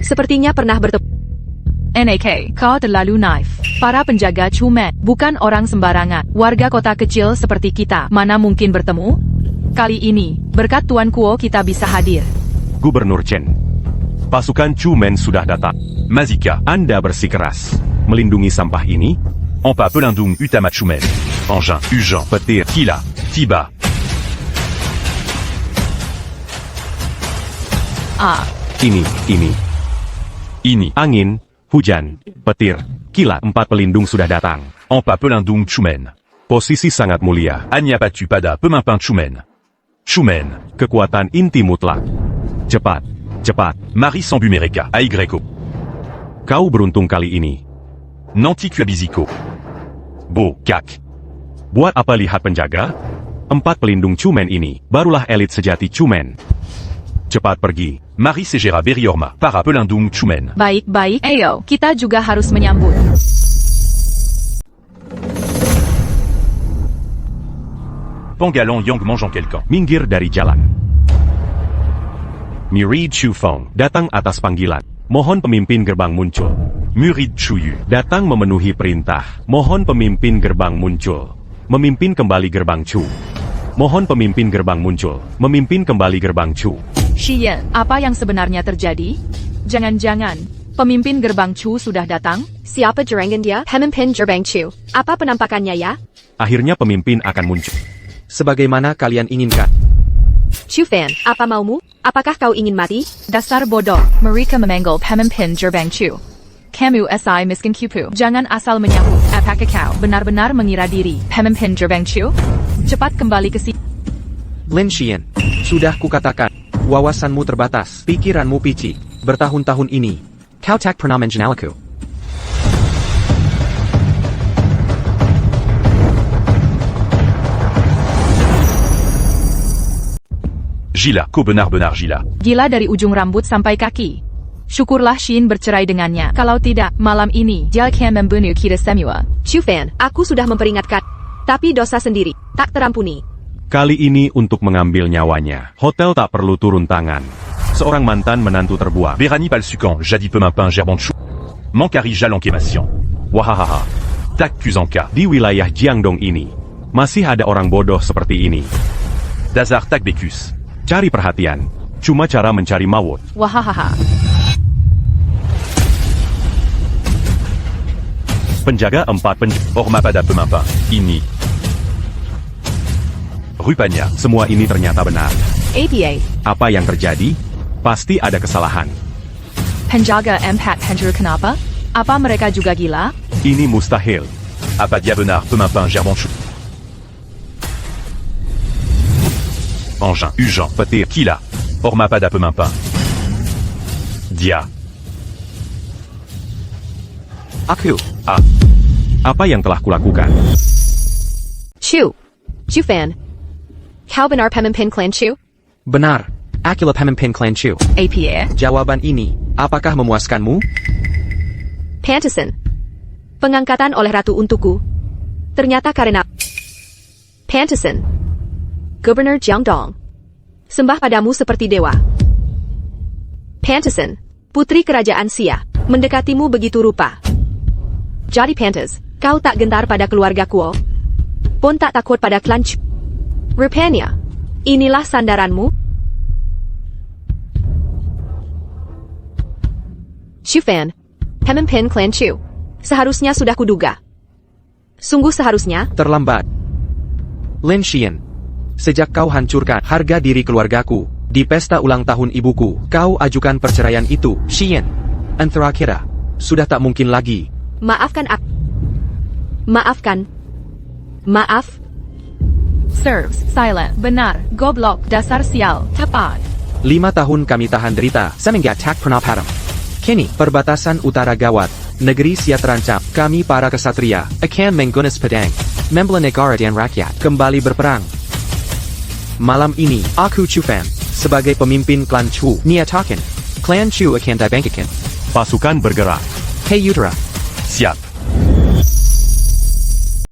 Sepertinya pernah bertemu. NAK, kau terlalu naif. Para penjaga Chumen bukan orang sembarangan. Warga kota kecil seperti kita, mana mungkin bertemu? Kali ini, berkat Tuan Kuo kita bisa hadir. Gubernur Chen, pasukan Chumen sudah datang. Mazika, Anda bersikeras melindungi sampah ini. Ampa Pelindung Utama Chumen. Engin, Ujan, Petir, Kila, Tiba. ini, Ini, angin, hujan, petir, kilat. 4 pelindung sudah datang. Ampa Pelindung Chumen. Posisi sangat mulia. Anya Patu Pada Pemimpin Chumen. Chumen, Kekuatan inti mutlak. Cepat, cepat. Marie Sambu mereka. Aigreko. Kau beruntung kali ini. Nanti Kuabiziko. Bo, Kak. Buat apa lihat penjaga? 4 pelindung Chumen ini, barulah elit sejati Chumen. Cepat pergi. Marie Segera Beriorma. Para Pelindung Chumen. Baik-baik, ayo, kita juga harus menyambut. Pangalan Yang mangeant quelqu'un. Minggir dari jalan. Mirid Chufeng datang atas panggilan. Mohon pemimpin gerbang muncul. Murid Chuyu. Datang memenuhi perintah. Mohon pemimpin gerbang muncul. Memimpin kembali gerbang Chu. Mohon pemimpin gerbang muncul. Memimpin kembali gerbang Chu. Xian, apa yang sebenarnya terjadi? Jangan-jangan, pemimpin gerbang Chu sudah datang? Siapa jerangan dia? Pemimpin Gerbang Chu. Apa penampakannya ya? Akhirnya pemimpin akan muncul. Sebagaimana kalian inginkan. Chu Fan, apa maumu? Apakah kau ingin mati? Dasar bodoh, mereka memanggil pemimpin Gerbang Chu. Kamu SI miskin kupu. Jangan asal menyahut. Apakah kau benar-benar mengira diri pemimpin Gerbang Chu? Cepat kembali ke sini. Lin Xian, sudah kukatakan, wawasanmu terbatas, pikiranmu picik. Bertahun-tahun ini, kau tak pernah mengenalku. Gila, kau benar-benar gila. Gila dari ujung rambut sampai kaki. Syukurlah Shin bercerai dengannya. Kalau tidak, malam ini dia akan membunuh kita semua. Chu Fan, aku sudah memperingatkan. Tapi dosa sendiri, tak terampuni. Kali ini untuk mengambil nyawanya. Hotel tak perlu turun tangan. Seorang mantan menantu terbuang. Berani Palsukan, jadi Pemimpin Gerbang Chu. Mankari Jalangkemation. Wahahaha. Tak Kuzanka. Di wilayah Jiangdong ini, masih ada orang bodoh seperti ini. Dazar Tak Bekus. Cari perhatian. Cuma cara mencari maut. Wahahaha. Penjaga 4 Orma Pada Pemimpin. Ini. Rupanya. Semua ini ternyata benar. APA. Apa yang terjadi? Pasti ada kesalahan. Penjaga empat penjuru kenapa? Apa mereka juga gila? Ini mustahil. Apa dia benar Pemimpin Gerbang Chu. Engin, Ujan, Petir, Kila. Orma Pada Pemimpin. Dia. Aku, Apa yang telah kulakukan? Chu. Chu Fan. Kau benar pemimpin klan Chu? benar, akulah pemimpin klan Chu. APA? Jawaban ini, apakah memuaskanmu? Pantesan. Pengangkatan oleh ratu untukku. Ternyata karena Pantesan. Gubernur Jiangdong. Sembah padamu seperti dewa. Pantesan. Putri kerajaan Xia. Mendekatimu begitu rupa. Jadi pantas, kau tak gentar pada keluarga Kuo. Pun tak takut pada klan Chu. Rupanya, inilah sandaranmu. Chu Fan. Pemimpin klan Chu. Seharusnya sudah kuduga. Sungguh seharusnya. Terlambat. Lin Xian, sejak kau hancurkan harga diri keluargaku, di pesta ulang tahun ibuku, kau ajukan perceraian itu, Xian. Antara kira, sudah tak mungkin lagi. Maafkan aku. Maafkan. Maaf. Serves, silent, benar, goblok, dasar sial, tepat. 5 tahun kami tahan derita, semenjak tak pernah padam. Kini, perbatasan utara gawat, negeri siap terancam, kami para kesatria, akan menggunakan pedang, membela negara dan rakyat, kembali berperang. Malam ini, aku Chu Fan, sebagai pemimpin klan Chu, nyatakan, klan Chu akan dibangkitkan. Pasukan bergerak. Hey Utara, Siap.